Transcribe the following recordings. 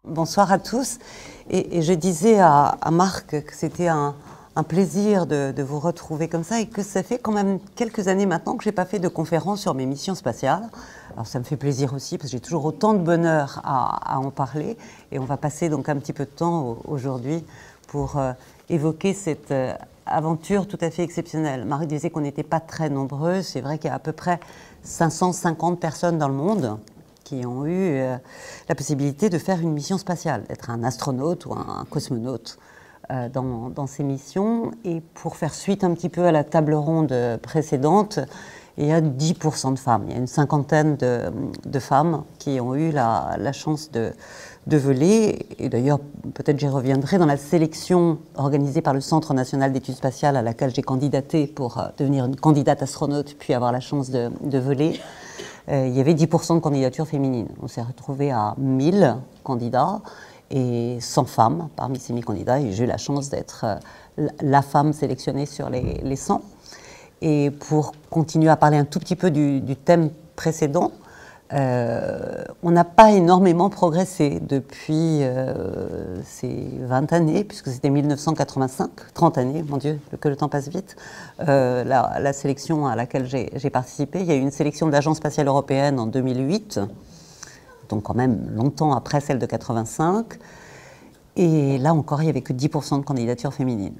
Bonsoir à tous. Et je disais à Marc que c'était un plaisir de vous retrouver comme ça et que ça fait quand même quelques années maintenant que je n'ai pas fait de conférence sur mes missions spatiales. Alors ça me fait plaisir aussi parce que j'ai toujours autant de bonheur à en parler. Et on va passer donc un petit peu de temps aujourd'hui pour évoquer cette aventure tout à fait exceptionnelle. Marc disait qu'on n'était pas très nombreux. C'est vrai qu'il y a à peu près 550 personnes dans le monde qui ont eu la possibilité de faire une mission spatiale, d'être un astronaute ou un cosmonaute dans ces missions. Et pour faire suite un petit peu à la table ronde précédente, il y a 10% de femmes. Il y a une cinquantaine de femmes qui ont eu la chance de voler. Et d'ailleurs, peut-être j'y reviendrai, dans la sélection organisée par le Centre national d'études spatiales à laquelle j'ai candidaté pour devenir une candidate astronaute puis avoir la chance de voler. Il y avait 10% de candidatures féminines. On s'est retrouvé à 1000 candidats et 100 femmes parmi ces 1000 candidats. Et j'ai eu la chance d'être la femme sélectionnée sur les 100. Et pour continuer à parler un tout petit peu du thème précédent, on n'a pas énormément progressé depuis ces 20 années, puisque c'était 1985, 30 années, mon Dieu, que le temps passe vite. La sélection à laquelle j'ai participé, il y a eu une sélection de l'Agence spatiale européenne en 2008, donc quand même longtemps après celle de 85. Et là encore, il n'y avait que 10% de candidatures féminines.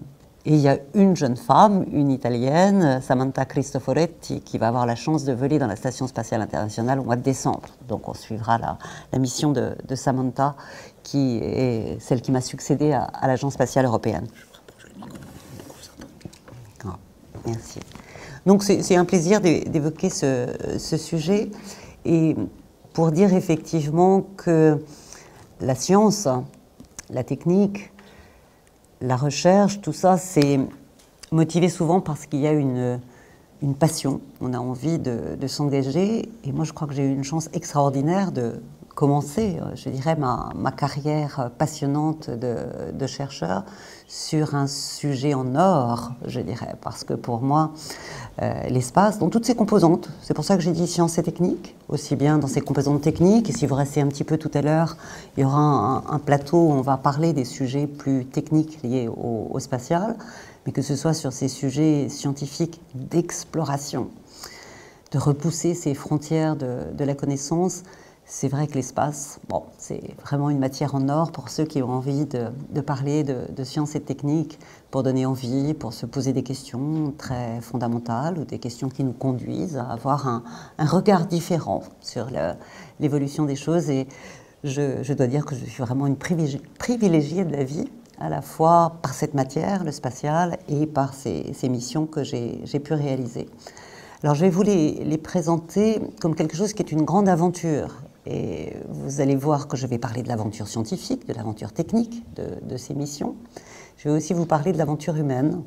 Et il y a une jeune femme, une Italienne, Samantha Cristoforetti, qui va avoir la chance de voler dans la Station spatiale internationale au mois de décembre. Donc on suivra la mission de Samantha, qui est celle qui m'a succédé à l'Agence spatiale européenne. Oh, merci. Donc c'est un plaisir d'évoquer ce sujet, et pour dire effectivement que la science, la technique, la recherche, tout ça, c'est motivé souvent parce qu'il y a une passion. On a envie de s'engager. Et moi, je crois que j'ai eu une chance extraordinaire de commencer, je dirais, ma carrière passionnante de chercheur sur un sujet en or, je dirais. Parce que pour moi, l'espace, dans toutes ses composantes, c'est pour ça que j'ai dit sciences et techniques, aussi bien dans ses composantes techniques, et si vous restez un petit peu tout à l'heure, il y aura un plateau où on va parler des sujets plus techniques liés au spatial, mais que ce soit sur ces sujets scientifiques d'exploration, de repousser ces frontières de la connaissance. C'est vrai que l'espace, bon, c'est vraiment une matière en or pour ceux qui ont envie de parler de sciences et de techniques, pour donner envie, pour se poser des questions très fondamentales ou des questions qui nous conduisent à avoir un regard différent sur l'évolution des choses. Et je dois dire que je suis vraiment une privilégiée de la vie, à la fois par cette matière, le spatial, et par ces missions que j'ai pu réaliser. Alors je vais vous les présenter comme quelque chose qui est une grande aventure. Et vous allez voir que je vais parler de l'aventure scientifique, de l'aventure technique de ces missions. Je vais aussi vous parler de l'aventure humaine,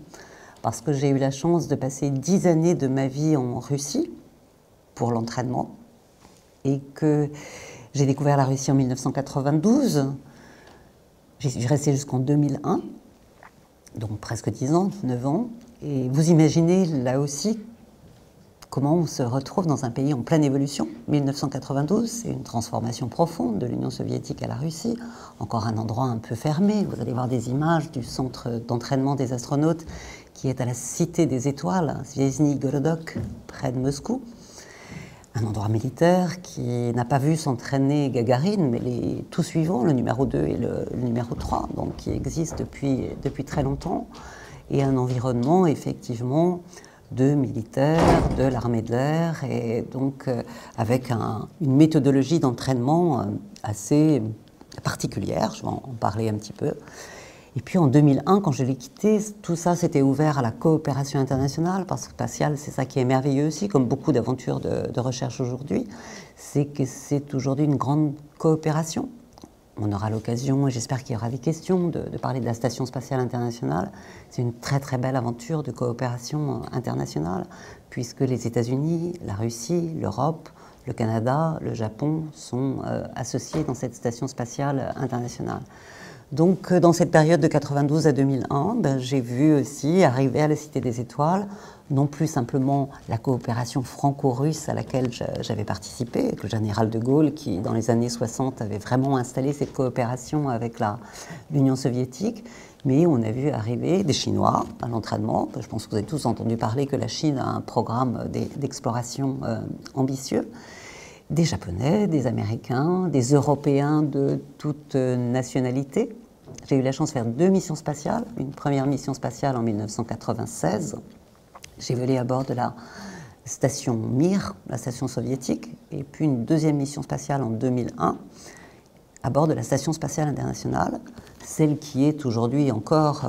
parce que j'ai eu la chance de passer 10 années de ma vie en Russie pour l'entraînement, et que j'ai découvert la Russie en 1992. J'y suis restée jusqu'en 2001, donc presque 10 ans, 9 ans. Et vous imaginez là aussi comment on se retrouve dans un pays en pleine évolution. 1992, c'est une transformation profonde de l'Union soviétique à la Russie, encore un endroit un peu fermé. Vous allez voir des images du centre d'entraînement des astronautes qui est à la Cité des Étoiles, Zvezny Gorodok, près de Moscou. Un endroit militaire qui n'a pas vu s'entraîner Gagarine, mais les tout suivants, le numéro 2 et le numéro 3, donc qui existent depuis très longtemps. Et un environnement, effectivement, de militaires, de l'armée de l'air, et donc avec une méthodologie d'entraînement assez particulière, je vais en parler un petit peu. Et puis en 2001, quand je l'ai quitté, tout ça s'était ouvert à la coopération internationale, parce que spatial, c'est ça qui est merveilleux aussi, comme beaucoup d'aventures de recherche aujourd'hui, c'est que c'est aujourd'hui une grande coopération. On aura l'occasion, et j'espère qu'il y aura des questions, de parler de la Station spatiale internationale. C'est une très très belle aventure de coopération internationale, puisque les États-Unis, la Russie, l'Europe, le Canada, le Japon sont associés dans cette Station spatiale internationale. Donc, dans cette période de 92 à 2001, ben, j'ai vu aussi arriver à la Cité des Étoiles, non plus simplement la coopération franco-russe à laquelle j'avais participé, avec le général de Gaulle, qui, dans les années 60, avait vraiment installé cette coopération avec l'Union soviétique, mais on a vu arriver des Chinois à l'entraînement. Je pense que vous avez tous entendu parler que la Chine a un programme d'exploration ambitieux. Des Japonais, des Américains, des Européens de toute nationalité. J'ai eu la chance de faire 2 missions spatiales. Une première mission spatiale en 1996. J'ai volé à bord de la station Mir, la station soviétique, et puis une deuxième mission spatiale en 2001 à bord de la Station spatiale internationale, celle qui est aujourd'hui encore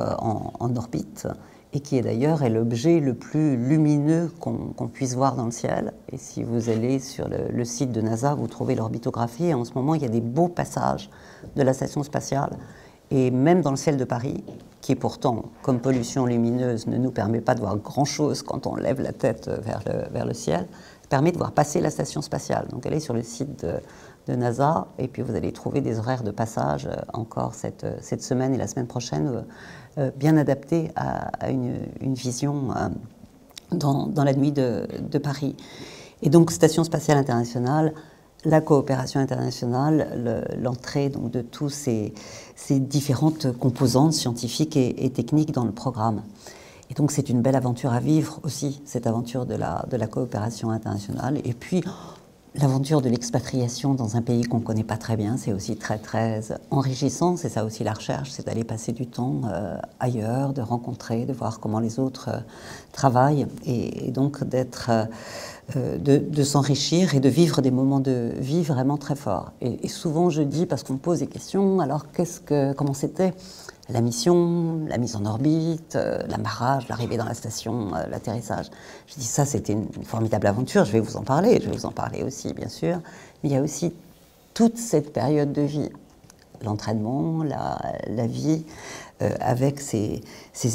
en orbite et qui est d'ailleurs l'objet le plus lumineux qu'on puisse voir dans le ciel. Et si vous allez sur le site de NASA, vous trouvez l'orbitographie. Et en ce moment, il y a des beaux passages de la station spatiale. Et même dans le ciel de Paris, qui pourtant, comme pollution lumineuse, ne nous permet pas de voir grand-chose quand on lève la tête vers le ciel, permet de voir passer la station spatiale. Donc allez sur le site de NASA, et puis vous allez trouver des horaires de passage encore cette semaine et la semaine prochaine, bien adaptés à une vision dans la nuit de Paris. Et donc, Station spatiale internationale, la coopération internationale, l'entrée donc, de tous ces différentes composantes scientifiques et techniques dans le programme. Et donc, c'est une belle aventure à vivre aussi, cette aventure de la coopération internationale. Et puis, l'aventure de l'expatriation dans un pays qu'on ne connaît pas très bien, c'est aussi très, très enrichissant. C'est ça aussi la recherche, c'est d'aller passer du temps ailleurs, de rencontrer, de voir comment les autres travaillent et donc de s'enrichir et de vivre des moments de vie vraiment très forts. Et souvent, je dis, parce qu'on me pose des questions, alors comment c'était la mission, la mise en orbite, l'amarrage, l'arrivée dans la station, l'atterrissage. Je dis ça, c'était une formidable aventure, je vais vous en parler aussi, bien sûr. Mais il y a aussi toute cette période de vie, l'entraînement, la vie avec ses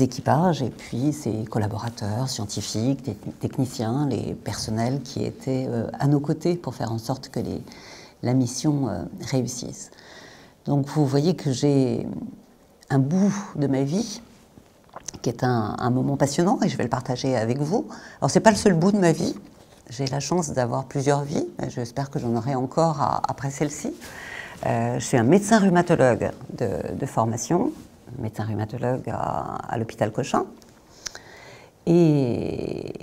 équipages et puis ses collaborateurs scientifiques, techniciens, les personnels qui étaient à nos côtés pour faire en sorte que la mission réussisse. Donc vous voyez que j'ai un bout de ma vie qui est un moment passionnant et je vais le partager avec vous. Alors c'est pas le seul bout de ma vie, j'ai la chance d'avoir plusieurs vies, j'espère que j'en aurai encore après celle-ci. Je suis un médecin rhumatologue de formation, médecin rhumatologue à l'hôpital Cochin. Et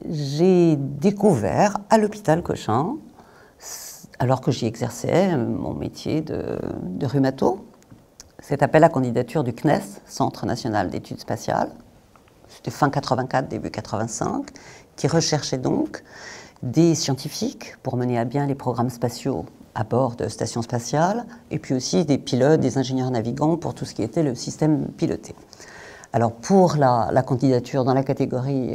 j'ai découvert à l'hôpital Cochin, alors que j'y exerçais mon métier de rhumato, cet appel à candidature du CNES, Centre national d'études spatiales, c'était fin 84, début 85, qui recherchait donc des scientifiques pour mener à bien les programmes spatiaux à bord de stations spatiales, et puis aussi des pilotes, des ingénieurs navigants pour tout ce qui était le système piloté. Alors pour la candidature dans la catégorie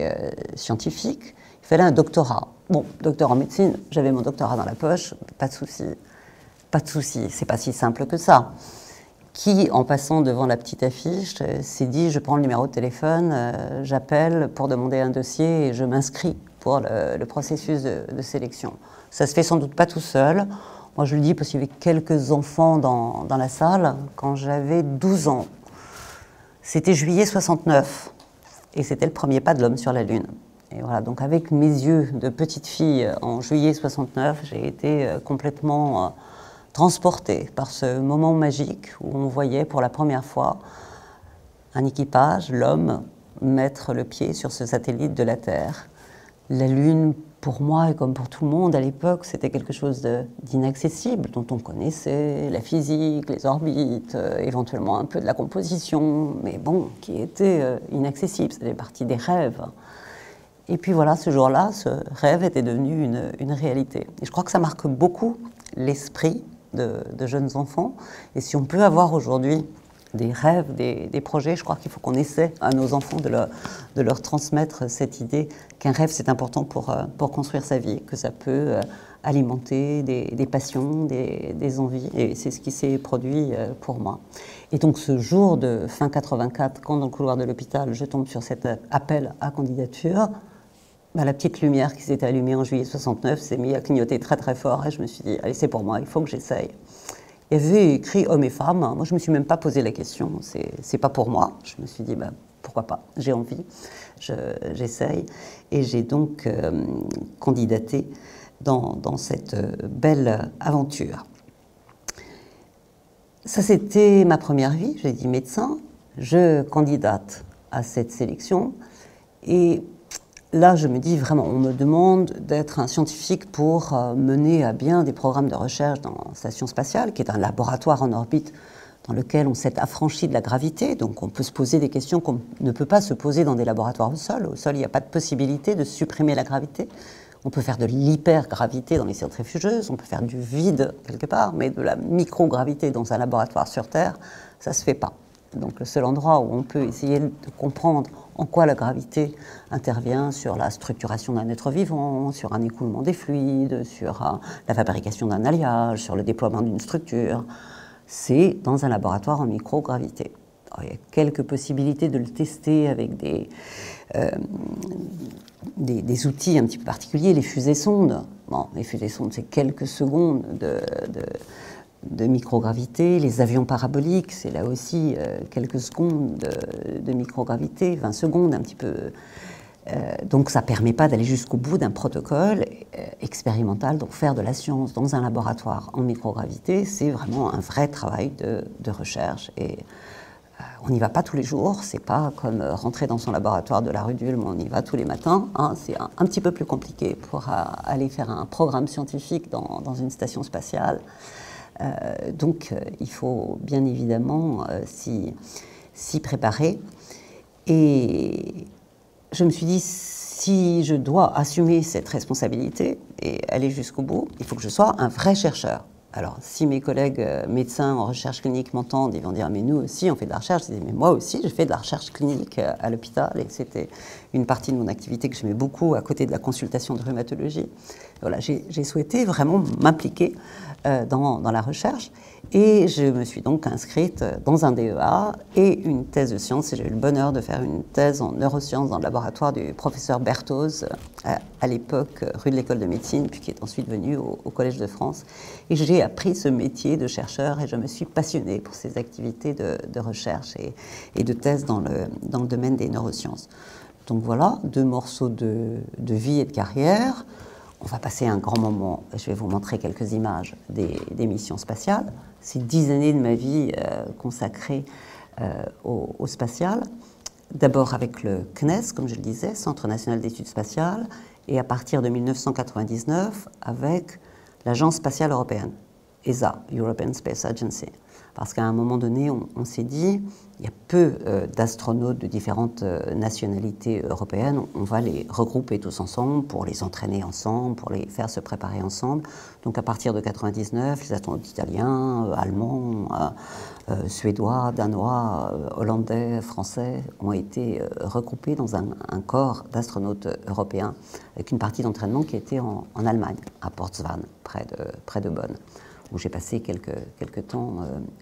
scientifique, il fallait un doctorat. Bon, docteur en médecine, j'avais mon doctorat dans la poche, pas de souci. Pas de souci, c'est pas si simple que ça. Qui, en passant devant la petite affiche, s'est dit, je prends le numéro de téléphone, j'appelle pour demander un dossier et je m'inscris pour le processus de sélection. Ça se fait sans doute pas tout seul. Moi, je le dis parce qu'il y avait quelques enfants dans la salle quand j'avais 12 ans. C'était juillet 69 et c'était le premier pas de l'homme sur la Lune. Et voilà, donc avec mes yeux de petite fille en juillet 69, j'ai été complètement transportée par ce moment magique où on voyait pour la première fois un équipage, l'homme, mettre le pied sur ce satellite de la Terre. La Lune, pour moi et comme pour tout le monde à l'époque, c'était quelque chose d'inaccessible, dont on connaissait la physique, les orbites, éventuellement un peu de la composition, mais bon, qui était inaccessible, c'était partie des rêves. Et puis voilà, ce jour-là, ce rêve était devenu une réalité. Et je crois que ça marque beaucoup l'esprit de jeunes enfants. Et si on peut avoir aujourd'hui des rêves, des projets, je crois qu'il faut qu'on essaie à nos enfants de leur transmettre cette idée qu'un rêve c'est important pour construire sa vie, que ça peut alimenter des passions, des envies, et c'est ce qui s'est produit pour moi. Et donc ce jour de fin 84, quand dans le couloir de l'hôpital, je tombe sur cet appel à candidature, la petite lumière qui s'était allumée en juillet 69 s'est mise à clignoter très très fort et je me suis dit, allez c'est pour moi, il faut que j'essaye. Il y avait écrit hommes et femmes. Moi, je ne me suis même pas posé la question. C'est pas pour moi. Je me suis dit, ben, pourquoi pas, j'ai envie, j'essaye. Et j'ai donc candidaté dans cette belle aventure. Ça, c'était ma première vie. J'ai dit médecin. Je candidate à cette sélection. Et là, je me dis vraiment, on me demande d'être un scientifique pour mener à bien des programmes de recherche dans la Station spatiale, qui est un laboratoire en orbite dans lequel on s'est affranchi de la gravité. Donc on peut se poser des questions qu'on ne peut pas se poser dans des laboratoires au sol. Au sol, il n'y a pas de possibilité de supprimer la gravité. On peut faire de l'hypergravité dans les centrifugeuses, on peut faire du vide quelque part, mais de la microgravité dans un laboratoire sur Terre, ça ne se fait pas. Donc le seul endroit où on peut essayer de comprendre en quoi la gravité intervient sur la structuration d'un être vivant, sur un écoulement des fluides, sur la fabrication d'un alliage, sur le déploiement d'une structure, c'est dans un laboratoire en microgravité. Alors, il y a quelques possibilités de le tester avec des outils un petit peu particuliers, les fusées-sondes. Bon, les fusées-sondes, c'est quelques secondes de microgravité. Les avions paraboliques, c'est là aussi quelques secondes de microgravité, 20 secondes un petit peu. Donc ça ne permet pas d'aller jusqu'au bout d'un protocole expérimental. Donc faire de la science dans un laboratoire en microgravité, c'est vraiment un vrai travail de recherche. Et on n'y va pas tous les jours, c'est pas comme rentrer dans son laboratoire de la rue d'Ulm, on y va tous les matins. Hein, c'est un petit peu plus compliqué pour aller faire un programme scientifique dans une station spatiale. Donc il faut bien évidemment s'y préparer. Et je me suis dit, si je dois assumer cette responsabilité et aller jusqu'au bout, il faut que je sois un vrai chercheur. Alors, si mes collègues médecins en recherche clinique m'entendent, ils vont dire « mais nous aussi, on fait de la recherche ». Je dis « mais moi aussi, je fais de la recherche clinique à l'hôpital » et c'était une partie de mon activité que j'aimais beaucoup à côté de la consultation de rhumatologie. Voilà, j'ai souhaité vraiment m'impliquer dans la recherche et je me suis donc inscrite dans un DEA et une thèse de sciences. Et j'ai eu le bonheur de faire une thèse en neurosciences dans le laboratoire du professeur Berthoz, à l'époque rue de l'École de médecine, puis qui est ensuite venu au Collège de France. Et j'ai appris ce métier de chercheur et je me suis passionnée pour ces activités de recherche et de thèse dans le domaine des neurosciences. Donc voilà, 2 morceaux de vie et de carrière. On va passer un grand moment, je vais vous montrer quelques images des missions spatiales. C'est 10 années de ma vie consacrées au spatial. D'abord avec le CNES, comme je le disais, Centre national d'études spatiales, et à partir de 1999 avec l'Agence spatiale européenne, ESA, European Space Agency. Parce qu'à un moment donné, on s'est dit, il y a peu d'astronautes de différentes nationalités européennes, on va les regrouper tous ensemble pour les entraîner ensemble, pour les faire se préparer ensemble. Donc à partir de 1999, les astronautes italiens, allemands, suédois, danois, hollandais, français ont été regroupés dans un corps d'astronautes européens avec une partie d'entraînement qui était en Allemagne, à Portswan, près de Bonn, où j'ai passé quelques temps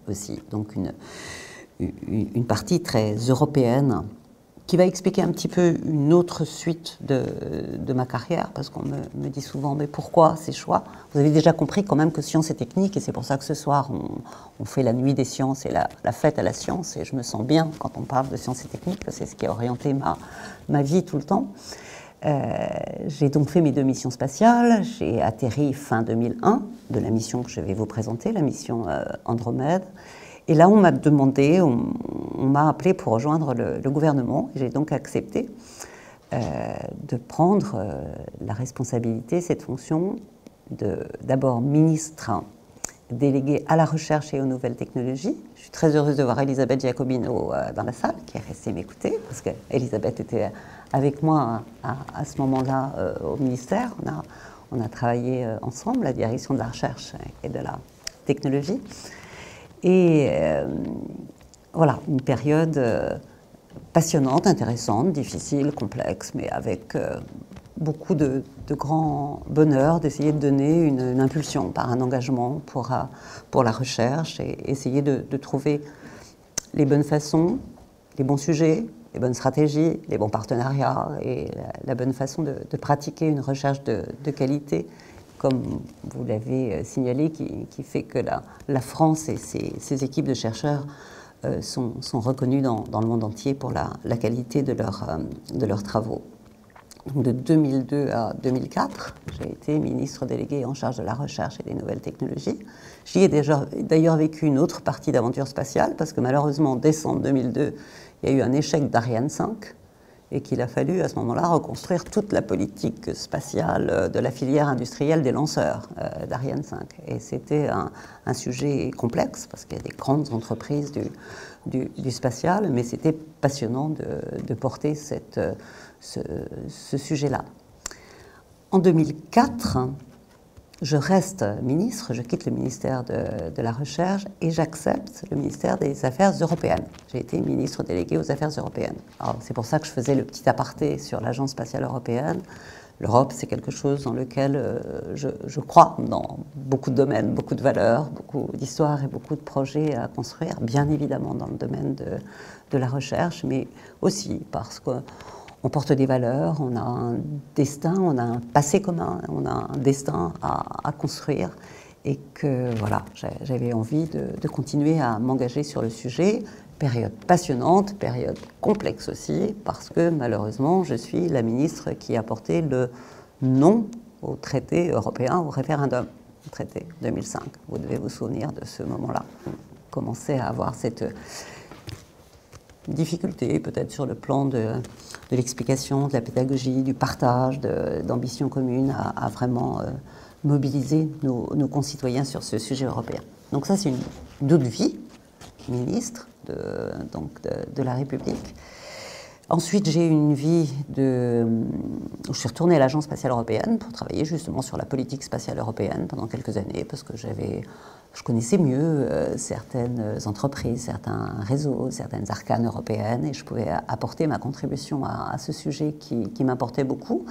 aussi. Donc une partie très européenne qui va expliquer un petit peu une autre suite de ma carrière, parce qu'on me dit souvent, mais pourquoi ces choix? Vous avez déjà compris quand même que science et technique, et c'est pour ça que ce soir on fait la nuit des sciences et la fête à la science, et je me sens bien quand on parle de science et technique, parce que c'est ce qui a orienté ma vie tout le temps. J'ai donc fait mes 2 missions spatiales. J'ai atterri fin 2001 de la mission que je vais vous présenter, la mission Andromède. Et là, on m'a demandé, on m'a appelé pour rejoindre le gouvernement. J'ai donc accepté de prendre la responsabilité, cette fonction, d'abord ministre déléguée à la recherche et aux nouvelles technologies. Je suis très heureuse de voir Elisabeth Giacobino dans la salle, qui est restée m'écouter, parce qu'Elisabeth était avec moi à ce moment-là au ministère. On a travaillé ensemble, la direction de la recherche et de la technologie. Et voilà, une période passionnante, intéressante, difficile, complexe, mais avec beaucoup de grand bonheur d'essayer de donner une impulsion par un engagement pour la recherche et essayer de trouver les bonnes façons, les bons sujets, les bonnes stratégies, les bons partenariats et la bonne façon de pratiquer une recherche de qualité comme vous l'avez signalé, qui fait que la France et ses équipes de chercheurs sont reconnues dans le monde entier pour la qualité de leurs travaux. Donc de 2002 à 2004, j'ai été ministre déléguée en charge de la recherche et des nouvelles technologies. J'y ai d'ailleurs vécu une autre partie d'aventure spatiale, parce que malheureusement, en décembre 2002, il y a eu un échec d'Ariane 5, et qu'il a fallu à ce moment-là reconstruire toute la politique spatiale de la filière industrielle des lanceurs d'Ariane 5. Et c'était un sujet complexe, parce qu'il y a des grandes entreprises du spatial, mais c'était passionnant de porter ce sujet-là. En 2004, je reste ministre, je quitte le ministère de la Recherche et j'accepte le ministère des Affaires européennes. J'ai été ministre déléguée aux Affaires européennes. C'est pour ça que je faisais le petit aparté sur l'Agence spatiale européenne. L'Europe, c'est quelque chose dans lequel je crois dans beaucoup de domaines, beaucoup de valeurs, beaucoup d'histoires et beaucoup de projets à construire, bien évidemment dans le domaine de la recherche, mais aussi parce que on porte des valeurs, on a un destin, on a un passé commun, on a un destin à construire et que voilà, j'avais envie de continuer à m'engager sur le sujet. Période passionnante, période complexe aussi, parce que malheureusement, je suis la ministre qui a porté le non au traité européen, au référendum, au traité 2005. Vous devez vous souvenir de ce moment-là. On commençait à avoir cette difficulté, peut-être sur le plan de l'explication, de la pédagogie, du partage, d'ambitions communes, à vraiment mobiliser nos concitoyens sur ce sujet européen. Donc ça, c'est une autre vie, ministre de la République. Ensuite, j'ai eu une vie où je suis retournée à l'Agence spatiale européenne pour travailler justement sur la politique spatiale européenne pendant quelques années, parce que je connaissais mieux certaines entreprises, certains réseaux, certaines arcanes européennes, et je pouvais apporter ma contribution à ce sujet qui m'importait beaucoup.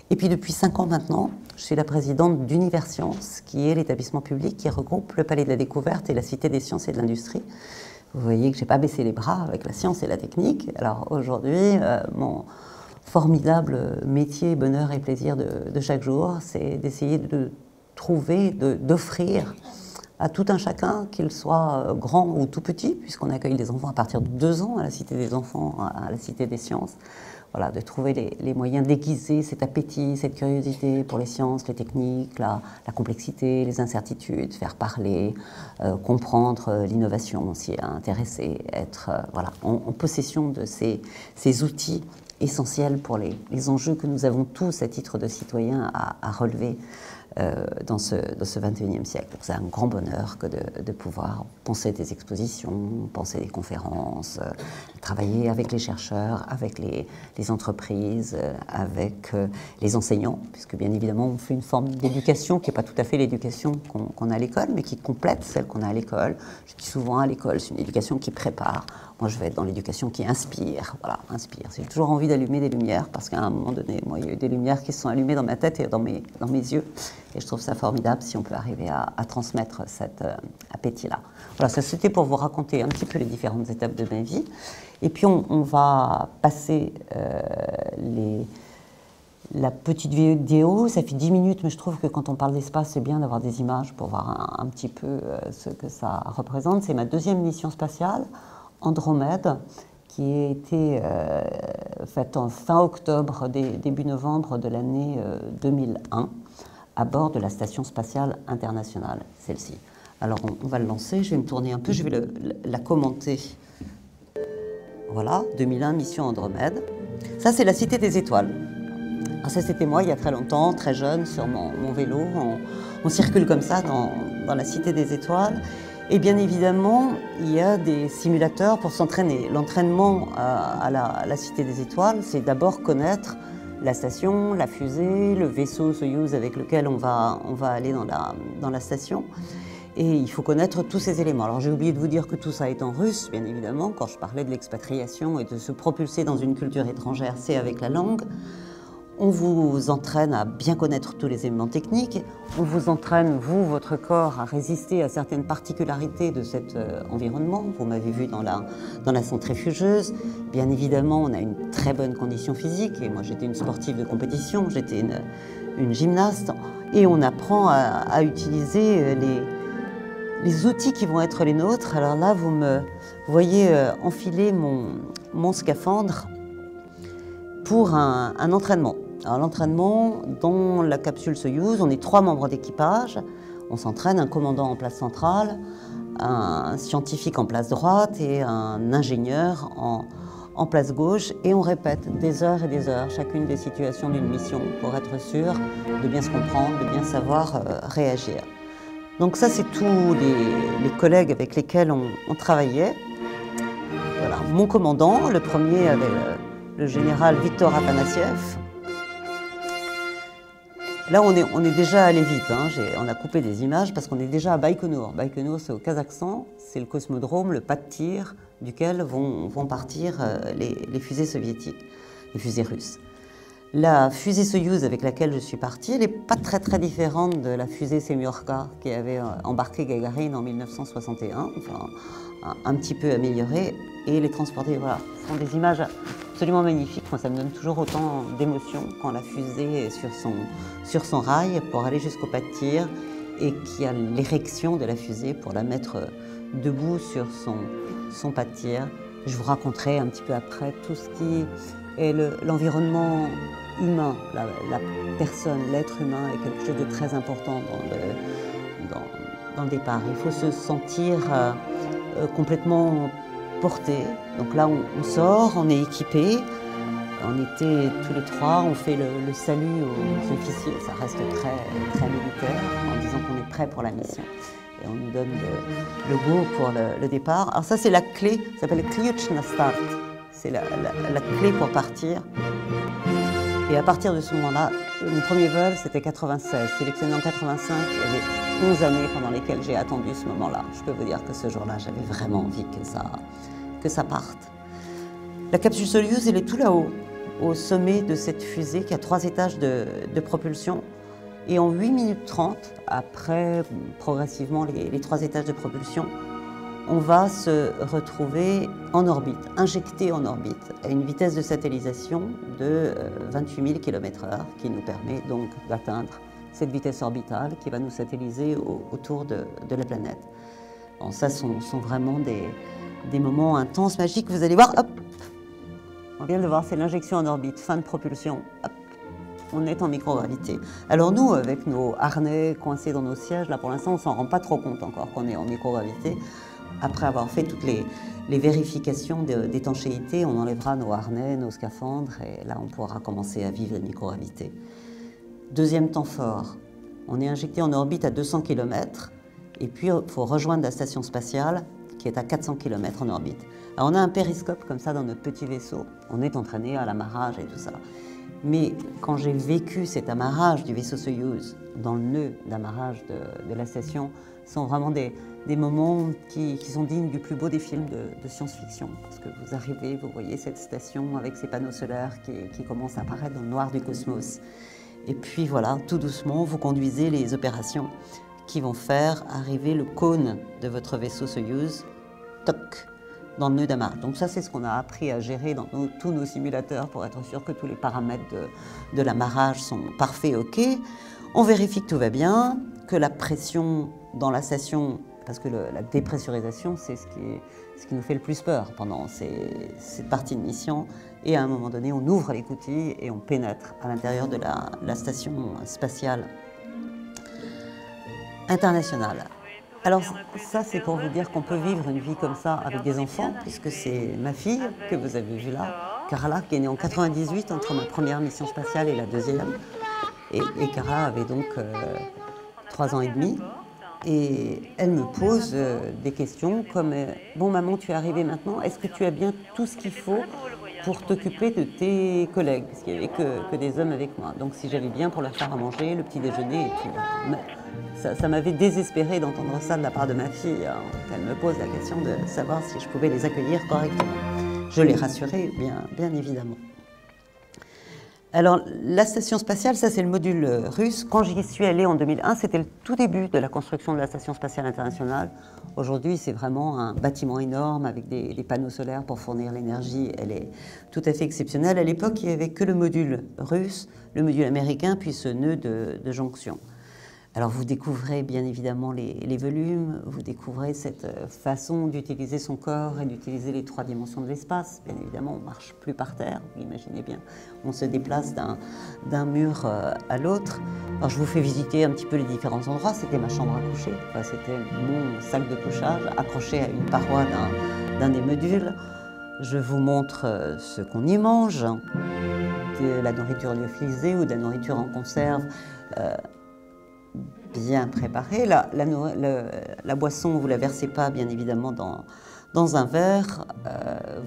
Et puis depuis 5 ans maintenant, je suis la présidente d'Universcience, qui est l'établissement public qui regroupe le Palais de la Découverte et la Cité des Sciences et de l'Industrie. Vous voyez que je n'ai pas baissé les bras avec la science et la technique. Alors aujourd'hui, mon formidable métier, bonheur et plaisir de chaque jour, c'est d'essayer de trouver, d'offrir à tout un chacun, qu'il soit grand ou tout petit, puisqu'on accueille des enfants à partir de 2 ans à la Cité des Enfants, à la Cité des Sciences. Voilà, de trouver les moyens d'aiguiser cet appétit, cette curiosité pour les sciences, les techniques, la complexité, les incertitudes, faire parler, comprendre l'innovation, s'y intéresser, être voilà, en possession de ces outils essentiels pour les enjeux que nous avons tous à titre de citoyens à relever dans ce 21e siècle. C'est un grand bonheur que de pouvoir penser des expositions, penser des conférences, travailler avec les chercheurs, avec les entreprises, avec les enseignants, puisque bien évidemment on fait une forme d'éducation qui n'est pas tout à fait l'éducation qu'on a à l'école, mais qui complète celle qu'on a à l'école. Je dis souvent à l'école, c'est une éducation qui prépare. Moi, je vais être dans l'éducation qui inspire. Voilà, inspire. J'ai toujours envie d'allumer des lumières, parce qu'à un moment donné, moi, il y a eu des lumières qui se sont allumées dans ma tête et dans mes yeux. Et je trouve ça formidable si on peut arriver à transmettre cet appétit-là. Voilà, ça c'était pour vous raconter un petit peu les différentes étapes de ma vie. Et puis on va passer la petite vidéo. Ça fait 10 minutes, mais je trouve que quand on parle d'espace, c'est bien d'avoir des images pour voir un petit peu ce que ça représente. C'est ma 2e mission spatiale, Andromède, qui a été faite en fin octobre, début novembre de l'année 2001, à bord de la Station spatiale internationale, celle-ci. Alors on va le lancer, je vais me tourner un peu, je vais la commenter. Voilà, 2001, mission Andromède. Ça, c'est la Cité des Étoiles. Alors ça, c'était moi, il y a très longtemps, très jeune, sur mon vélo. On circule comme ça dans la Cité des Étoiles. Et bien évidemment, il y a des simulateurs pour s'entraîner. L'entraînement à la Cité des Étoiles, c'est d'abord connaître la station, la fusée, le vaisseau Soyouz avec lequel on va aller dans la station. Et il faut connaître tous ces éléments. Alors j'ai oublié de vous dire que tout ça est en russe, bien évidemment. Quand je parlais de l'expatriation et de se propulser dans une culture étrangère, c'est avec la langue. On vous entraîne à bien connaître tous les éléments techniques. On vous entraîne, vous, votre corps, à résister à certaines particularités de cet environnement. Vous m'avez vu dans la centrifugeuse. Bien évidemment, on a une très bonne condition physique. Et moi, j'étais une sportive de compétition. J'étais une gymnaste, et on apprend à utiliser les outils qui vont être les nôtres. Alors là, vous voyez enfiler mon scaphandre pour un entraînement. Alors l'entraînement, dans la capsule Soyouz, on est 3 membres d'équipage. On s'entraîne, un commandant en place centrale, un scientifique en place droite et un ingénieur en place gauche. Et on répète des heures et des heures chacune des situations d'une mission pour être sûr de bien se comprendre, de bien savoir réagir. Donc ça, c'est tous les collègues avec lesquels on travaillait. Voilà, mon commandant, le premier avec le général Viktor Afanassiev. Là, on est déjà allé vite, hein. On a coupé des images parce qu'on est déjà à Baïkonour. Baïkonour, c'est au Kazakhstan, c'est le cosmodrome, le pas de tir duquel vont partir les fusées soviétiques, les fusées russes. La fusée Soyouz avec laquelle je suis partie, elle n'est pas très différente de la fusée Semyorka qui avait embarqué Gagarine en 1961, enfin un petit peu améliorée, et les transporter. Voilà, ce sont des images absolument magnifiques. Moi, ça me donne toujours autant d'émotion quand la fusée est sur son rail pour aller jusqu'au pas de tir et qu'il y a l'érection de la fusée pour la mettre debout sur son pas de tir. Je vous raconterai un petit peu après tout ce qui est l'environnement humain, la personne, l'être humain est quelque chose de très important dans le départ. Il faut se sentir complètement porté. Donc là, on sort, on est équipé. On était tous les 3, on fait le salut aux officiers. Ça reste très militaire, en disant qu'on est prêt pour la mission. Et on nous donne le go pour le départ. Alors ça, c'est la clé, ça s'appelle Ključ na start. C'est la clé pour partir. Et à partir de ce moment-là, mon premier vol, c'était 96. Sélectionné en 85, il y avait 11 années pendant lesquelles j'ai attendu ce moment-là. Je peux vous dire que ce jour-là, j'avais vraiment envie que ça parte. La capsule Soyouz, elle est tout là-haut, au sommet de cette fusée qui a 3 étages de propulsion. Et en 8 minutes 30, après progressivement les 3 étages de propulsion, on va se retrouver en orbite, injecté en orbite, à une vitesse de satellisation de 28 000 km/h, qui nous permet donc d'atteindre cette vitesse orbitale qui va nous satelliser autour de la planète. Bon, ça sont vraiment des moments intenses, magiques. Vous allez voir, hop, on vient de voir, c'est l'injection en orbite, fin de propulsion, hop, on est en microgravité. Alors nous, avec nos harnais coincés dans nos sièges, là pour l'instant, on ne s'en rend pas trop compte encore qu'on est en microgravité. Après avoir fait toutes les vérifications d'étanchéité, on enlèvera nos harnais, nos scaphandres, et là on pourra commencer à vivre la microgravité. Deuxième temps fort, on est injecté en orbite à 200 km, et puis il faut rejoindre la station spatiale qui est à 400 km en orbite. Alors on a un périscope comme ça dans notre petit vaisseau, on est entraîné à l'amarrage et tout ça. Mais quand j'ai vécu cet amarrage du vaisseau Soyouz dans le nœud d'amarrage de la station, ce sont vraiment des moments qui sont dignes du plus beau des films de science-fiction. Parce que vous arrivez, vous voyez cette station avec ses panneaux solaires qui commencent à apparaître dans le noir du cosmos. Et puis voilà, tout doucement, vous conduisez les opérations qui vont faire arriver le cône de votre vaisseau Soyouz, toc, dans le nœud d'amarrage. Donc ça, c'est ce qu'on a appris à gérer dans tous nos simulateurs pour être sûr que tous les paramètres de l'amarrage sont parfaits, ok. On vérifie que tout va bien, que la pression dans la station, parce que la dépressurisation, c'est ce qui nous fait le plus peur pendant cette partie de mission. Et à un moment donné, on ouvre l'écoutille et on pénètre à l'intérieur de la station spatiale internationale. Alors ça, c'est pour vous dire qu'on peut vivre une vie comme ça avec des enfants, puisque c'est ma fille que vous avez vue là, Carla, qui est née en 98, entre ma première mission spatiale et la deuxième. Et Carla avait donc 3 ans et demi. Et elle me pose des questions comme « Bon maman, tu es arrivée maintenant, est-ce que tu as bien tout ce qu'il faut pour t'occuper de tes collègues ?» Parce qu'il n'y avait que des hommes avec moi. Donc si j'avais bien pour leur faire à manger, le petit déjeuner et tout. Ça m'avait désespérée d'entendre ça de la part de ma fille. Hein. Elle me pose la question de savoir si je pouvais les accueillir correctement. Je l'ai rassurée, bien évidemment. Alors, la station spatiale, ça c'est le module russe. Quand j'y suis allée en 2001, c'était le tout début de la construction de la Station spatiale internationale. Aujourd'hui, c'est vraiment un bâtiment énorme avec des panneaux solaires pour fournir l'énergie. Elle est tout à fait exceptionnelle. À l'époque, il n'y avait que le module russe, le module américain, puis ce nœud de jonction. Alors vous découvrez bien évidemment les volumes, vous découvrez cette façon d'utiliser son corps et d'utiliser les 3 dimensions de l'espace. Bien évidemment, on ne marche plus par terre, vous imaginez bien. On se déplace d'un mur à l'autre. Alors je vous fais visiter un petit peu les différents endroits. C'était ma chambre à coucher, enfin, c'était mon sac de couchage accroché à une paroi d'un des modules. Je vous montre ce qu'on y mange, de la nourriture lyophilisée ou de la nourriture en conserve. Bien préparée. La boisson, vous ne la versez pas, bien évidemment, dans un verre.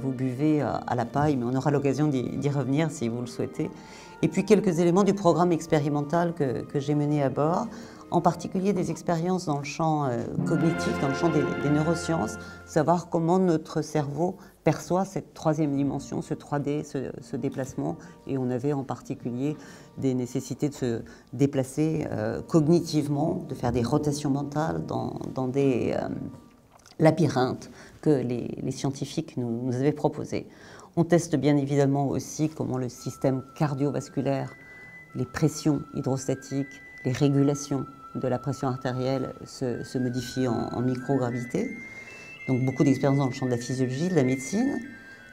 Vous buvez à la paille, mais on aura l'occasion d'y revenir si vous le souhaitez. Et puis quelques éléments du programme expérimental que j'ai mené à bord, en particulier des expériences dans le champ cognitif, dans le champ des neurosciences, savoir comment notre cerveau perçoit cette 3e dimension, ce 3D, ce déplacement. Et on avait en particulier des nécessités de se déplacer cognitivement, de faire des rotations mentales dans des labyrinthes que les scientifiques nous avaient proposés. On teste bien évidemment aussi comment le système cardiovasculaire, les pressions hydrostatiques, les régulations de la pression artérielle se modifient en microgravité. Donc beaucoup d'expériences dans le champ de la physiologie, de la médecine.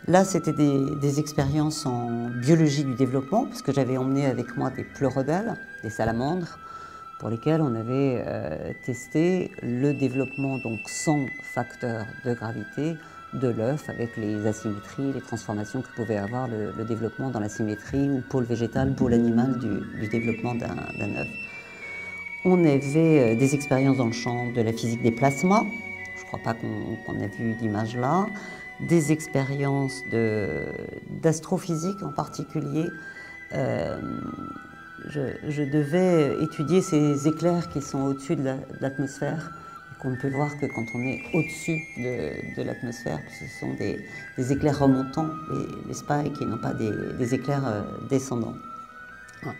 Là, c'était des expériences en biologie du développement, parce que j'avais emmené avec moi des pleurodèles, des salamandres, pour lesquelles on avait testé le développement donc sans facteur de gravité de l'œuf, avec les asymétries, les transformations que pouvait avoir le développement dans la symétrie ou pôle végétal, pôle animal du développement d'un œuf. On avait des expériences dans le champ de la physique des plasmas, je ne crois pas qu'on a vu d'image là, des expériences d'astrophysique en particulier. Je devais étudier ces éclairs qui sont au-dessus de l'atmosphère et qu'on ne peut voir que quand on est au-dessus de l'atmosphère. Ce sont des éclairs remontants, les spikes, et non pas des éclairs descendants. Voilà.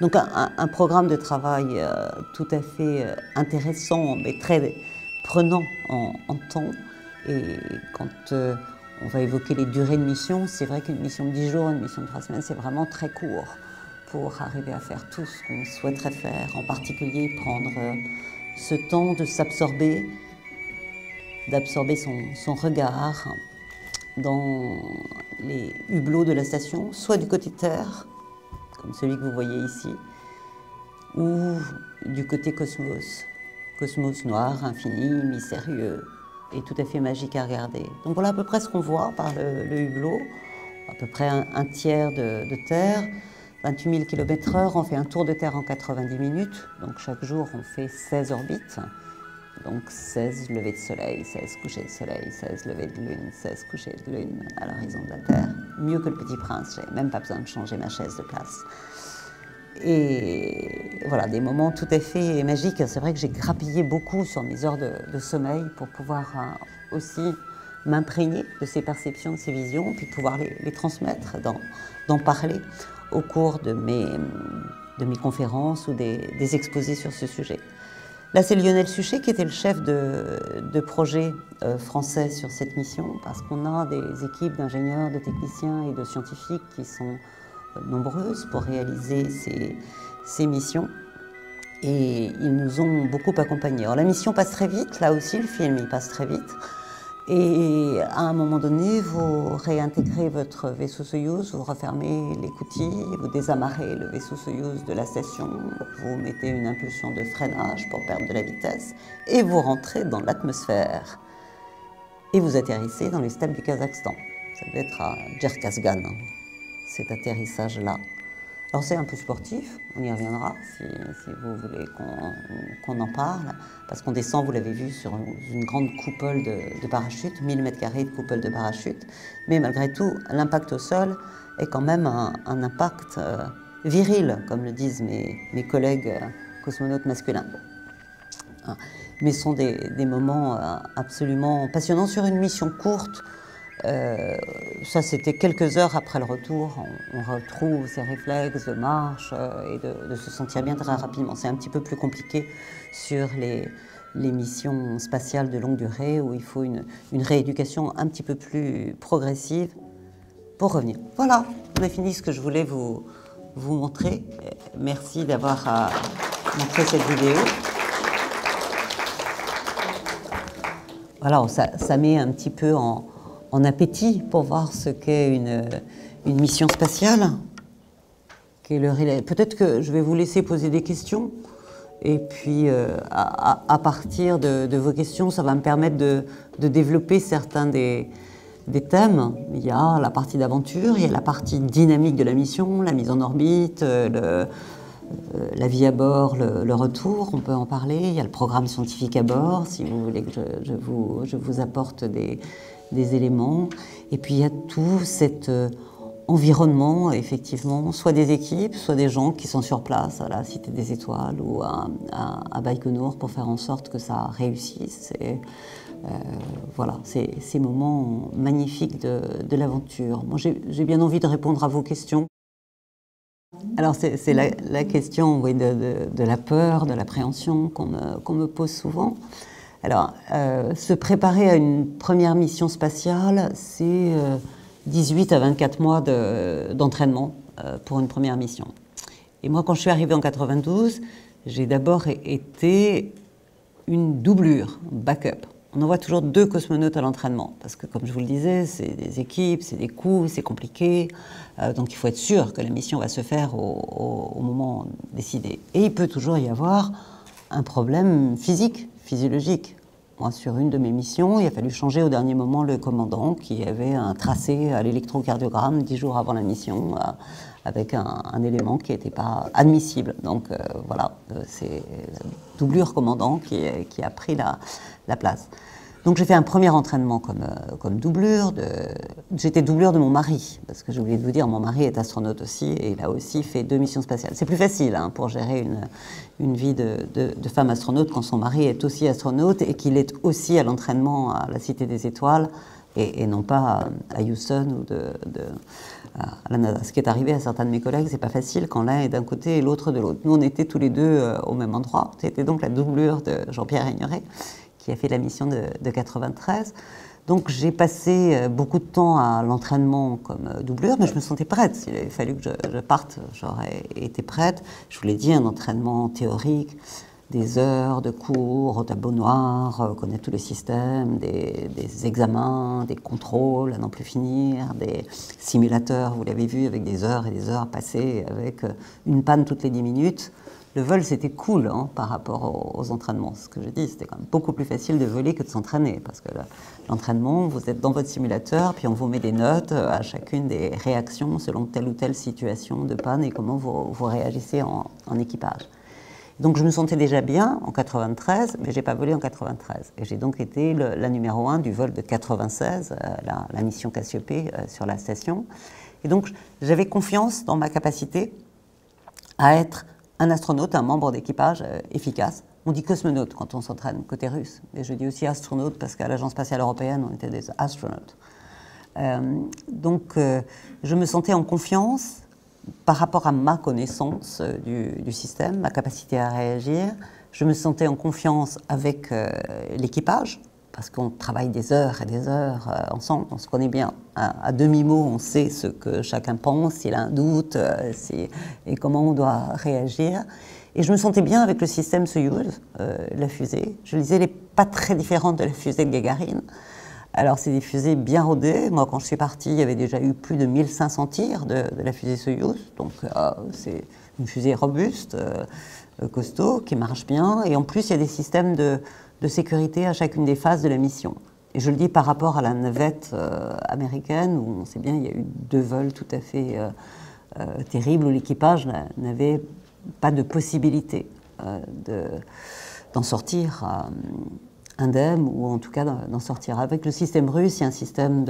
Donc un programme de travail tout à fait intéressant, mais très prenant en temps. Et quand on va évoquer les durées de mission, c'est vrai qu'une mission de 10 jours, une mission de 3 semaines, c'est vraiment très court pour arriver à faire tout ce qu'on souhaiterait faire, en particulier prendre ce temps de s'absorber, d'absorber son regard dans les hublots de la station, soit du côté terre, comme celui que vous voyez ici, ou du côté cosmos. Cosmos noir, infini, mystérieux, et tout à fait magique à regarder. Donc voilà à peu près ce qu'on voit par le hublot, à peu près un tiers de terre, 28 000 km/h, on fait un tour de terre en 90 minutes, donc chaque jour on fait 16 orbites, donc 16 levées de soleil, 16 couchers de soleil, 16 levées de lune, 16 couchers de lune à l'horizon de la Terre. Mieux que le Petit Prince, j'avais même pas besoin de changer ma chaise de place. Et voilà, des moments tout à fait magiques. C'est vrai que j'ai grappillé beaucoup sur mes heures de sommeil pour pouvoir aussi m'imprégner de ces perceptions, de ces visions, puis pouvoir les transmettre, d'en parler au cours de mes conférences ou des exposés sur ce sujet. Là, c'est Lionel Suchet qui était le chef de projet français sur cette mission, parce qu'on a des équipes d'ingénieurs, de techniciens et de scientifiques qui sont nombreuses pour réaliser ces missions. Et ils nous ont beaucoup accompagnés. Alors la mission passe très vite, là aussi le film il passe très vite. Et à un moment donné, vous réintégrez votre vaisseau Soyouz, vous refermez l'écoutille, vous désamarrez le vaisseau Soyouz de la station, vous mettez une impulsion de freinage pour perdre de la vitesse, et vous rentrez dans l'atmosphère. Et vous atterrissez dans les steppes du Kazakhstan. Ça devait être à Djerkasgan, cet atterrissage-là. Alors c'est un peu sportif, on y reviendra si vous voulez qu'on en parle, parce qu'on descend, vous l'avez vu, sur une grande coupole de parachute, 1000 m² de coupole de parachute, mais malgré tout, l'impact au sol est quand même un impact viril, comme le disent mes collègues cosmonautes masculins. Mais ce sont des moments absolument passionnants sur une mission courte. Ça, c'était quelques heures après le retour. On retrouve ces réflexes de marche et de se sentir bien très rapidement. C'est un petit peu plus compliqué sur les missions spatiales de longue durée où il faut une rééducation un petit peu plus progressive pour revenir. Voilà, on a fini ce que je voulais vous montrer. Merci d'avoir montré cette vidéo. Voilà, ça met un petit peu en appétit pour voir ce qu'est une mission spatiale. Peut-être que je vais vous laisser poser des questions. Et puis, à partir de vos questions, ça va me permettre de développer certains des thèmes. Il y a la partie d'aventure, il y a la partie dynamique de la mission, la mise en orbite, la vie à bord, le retour, on peut en parler. Il y a le programme scientifique à bord, si vous voulez que je vous apporte des éléments. Et puis, il y a tout cet environnement, effectivement, soit des équipes, soit des gens qui sont sur place à la Cité des Étoiles ou à Baïkonour pour faire en sorte que ça réussisse. Et, voilà, ces moments magnifiques de l'aventure. Moi, j'ai bien envie de répondre à vos questions. Alors, c'est la question, oui, de la peur, de l'appréhension qu'on me pose souvent. Alors, se préparer à une première mission spatiale, c'est 18 à 24 mois d'entraînement pour une première mission. Et moi, quand je suis arrivée en 92, j'ai d'abord été une doublure, backup. On envoie toujours 2 cosmonautes à l'entraînement, parce que, comme je vous le disais, c'est des équipes, c'est des coûts, c'est compliqué, donc il faut être sûr que la mission va se faire au moment décidé. Et il peut toujours y avoir un problème physique, physiologique. Moi, sur une de mes missions, il a fallu changer au dernier moment le commandant qui avait un tracé à l'électrocardiogramme 10 jours avant la mission, avec un élément qui n'était pas admissible. Donc voilà, c'est la doublure commandant qui a pris la place. Donc j'ai fait un premier entraînement comme doublure. J'étais doublure de mon mari, parce que j'ai oublié de vous dire, mon mari est astronaute aussi, et il a aussi fait 2 missions spatiales. C'est plus facile pour gérer une vie de femme astronaute quand son mari est aussi astronaute et qu'il est aussi à l'entraînement à la Cité des Étoiles, et non pas à Houston ou à la NASA. Ce qui est arrivé à certains de mes collègues, c'est pas facile quand l'un est d'un côté et l'autre de l'autre. Nous, on était tous les deux au même endroit. C'était donc la doublure de Jean-Pierre Aigneret, qui a fait la mission de 93. Donc j'ai passé beaucoup de temps à l'entraînement comme doublure, mais je me sentais prête. S'il avait fallu que je parte, j'aurais été prête. Je vous l'ai dit, un entraînement théorique, des heures de cours au tableau noir, connaître tous les systèmes, des examens, des contrôles à n'en plus finir, des simulateurs, vous l'avez vu, avec des heures et des heures passées avec une panne toutes les 10 minutes. Le vol, c'était cool par rapport aux entraînements. Ce que je dis, c'était quand même beaucoup plus facile de voler que de s'entraîner. Parce que l'entraînement, vous êtes dans votre simulateur, puis on vous met des notes à chacune des réactions selon telle ou telle situation de panne et comment vous réagissez en équipage. Donc je me sentais déjà bien en 93, mais je n'ai pas volé en 93. Et j'ai donc été la numéro 1 du vol de 96, la mission Cassiopée sur la station. Et donc j'avais confiance dans ma capacité à être un astronaute, un membre d'équipage efficace. On dit cosmonaute quand on s'entraîne côté russe, mais je dis aussi astronaute parce qu'à l'Agence spatiale européenne, on était des astronautes. Donc je me sentais en confiance par rapport à ma connaissance du système, ma capacité à réagir. Je me sentais en confiance avec l'équipage, parce qu'on travaille des heures et des heures ensemble, on se connaît bien. À demi-mot, on sait ce que chacun pense, s'il a un doute, et comment on doit réagir. Et je me sentais bien avec le système Soyouz, la fusée. Je disais, elle n'est pas très différente de la fusée de Gagarine. Alors, c'est des fusées bien rodées. Moi, quand je suis partie, il y avait déjà eu plus de 1500 tirs de la fusée Soyouz. Donc, c'est une fusée robuste, costaud, qui marche bien. Et en plus, il y a des systèmes de sécurité à chacune des phases de la mission. Et je le dis par rapport à la navette américaine, où on sait bien, il y a eu 2 vols tout à fait terribles, où l'équipage n'avait pas de possibilité d'en sortir indemne, ou en tout cas d'en sortir. Avec le système russe, il y a un système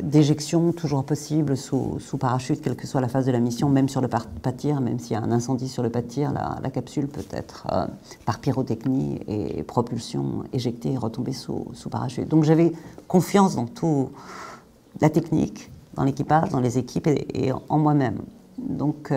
d'éjection toujours possible sous parachute, quelle que soit la phase de la mission, même sur le pas de tir, même s'il y a un incendie sur le pas de tir, la capsule peut être, par pyrotechnie et propulsion, éjectée et retomber sous parachute. Donc j'avais confiance dans tout, la technique, dans l'équipage, dans les équipes et en moi-même. Donc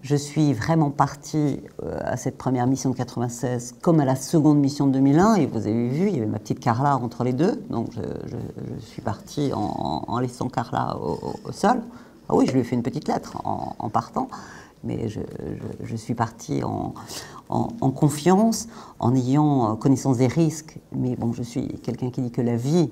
je suis vraiment partie à cette première mission de 96 comme à la seconde mission de 2001, et vous avez vu, il y avait ma petite Carla entre les deux, donc je suis partie en laissant Carla au sol. Ah oui, je lui ai fait une petite lettre en partant, mais je suis partie en confiance, en ayant connaissance des risques. Mais bon, je suis quelqu'un qui dit que la vie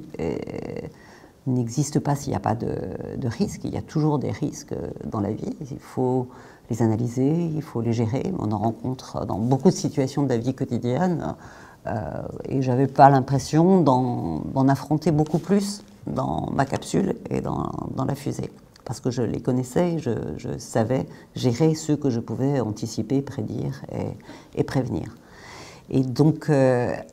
n'existe pas s'il n'y a pas de risques. Il y a toujours des risques dans la vie. Il faut les analyser, il faut les gérer. On en rencontre dans beaucoup de situations de la vie quotidienne. Et je n'avais pas l'impression d'en affronter beaucoup plus dans ma capsule et dans la fusée. Parce que je les connaissais, je savais gérer ce que je pouvais anticiper, prédire et prévenir. Et donc,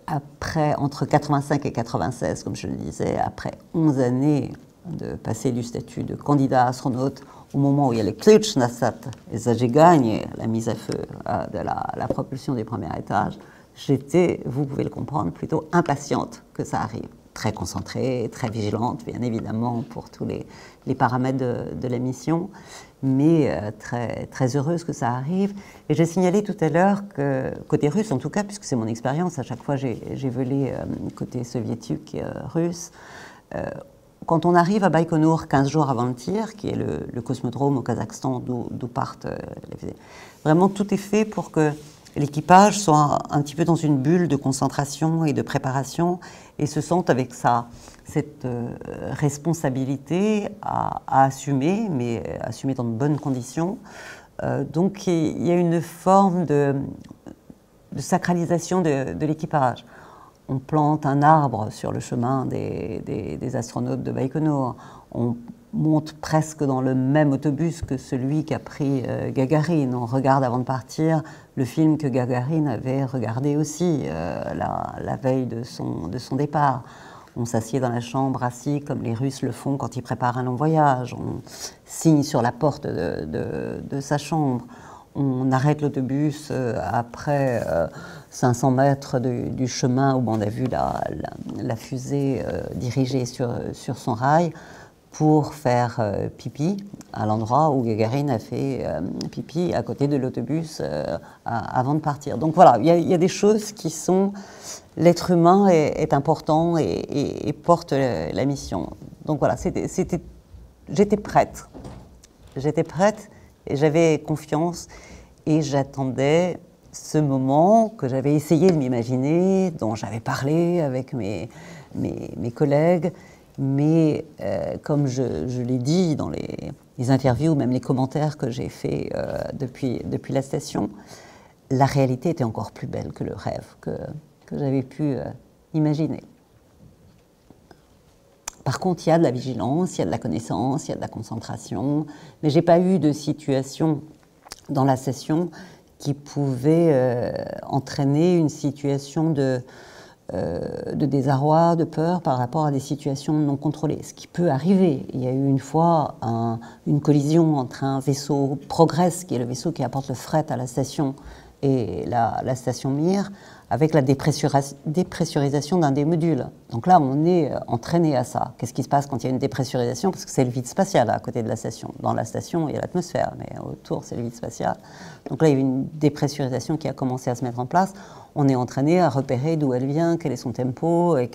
après, entre 85 et 96, comme je le disais, après 11 années de passer du statut de candidat astronaute au moment où il y a les Klutschnassat et Zajegagné, la mise à feu de la propulsion du premier étage, j'étais, vous pouvez le comprendre, plutôt impatiente que ça arrive. Très concentrée, très vigilante, bien évidemment, pour tous les paramètres de la mission, mais très, très heureuse que ça arrive. Et j'ai signalé tout à l'heure que, côté russe en tout cas, puisque c'est mon expérience, à chaque fois j'ai volé côté soviétique russe, quand on arrive à Baïkonour 15 jours avant le tir, qui est le cosmodrome au Kazakhstan d'où partent les fusées, vraiment tout est fait pour que l'équipage soit un petit peu dans une bulle de concentration et de préparation et se sente avec cette responsabilité à assumer, mais assumer dans de bonnes conditions. Donc il y a une forme de sacralisation de l'équipage. On plante un arbre sur le chemin des astronautes de Baïkonour. On monte presque dans le même autobus que celui qu'a pris Gagarine. On regarde avant de partir le film que Gagarine avait regardé aussi la veille de son départ. On s'assied dans la chambre assis comme les Russes le font quand ils préparent un long voyage. On signe sur la porte de sa chambre. On arrête l'autobus après 500 mètres du chemin où on a vu la fusée dirigée sur son rail pour faire pipi à l'endroit où Gagarine a fait pipi à côté de l'autobus avant de partir. Donc voilà, il y a des choses qui sont... L'être humain est important et porte la mission. Donc voilà, j'étais prête. J'étais prête et j'avais confiance et j'attendais ce moment que j'avais essayé de m'imaginer, dont j'avais parlé avec mes collègues. Mais comme je l'ai dit dans les interviews, même les commentaires que j'ai faits depuis la station, la réalité était encore plus belle que le rêve que j'avais pu imaginer. Par contre, il y a de la vigilance, il y a de la connaissance, il y a de la concentration, mais je n'ai pas eu de situation dans la session qui pouvait entraîner une situation de désarroi, de peur par rapport à des situations non contrôlées. Ce qui peut arriver. Il y a eu une fois une collision entre un vaisseau Progress, qui est le vaisseau qui apporte le fret à la station, et la station Mir, avec la dépressurisation d'un des modules. Donc là, on est entraîné à ça. Qu'est-ce qui se passe quand il y a une dépressurisation? Parce que c'est le vide spatial à côté de la station. Dans la station, il y a l'atmosphère, mais autour, c'est le vide spatial. Donc là, il y a eu une dépressurisation qui a commencé à se mettre en place. On est entraîné à repérer d'où elle vient, quel est son tempo, et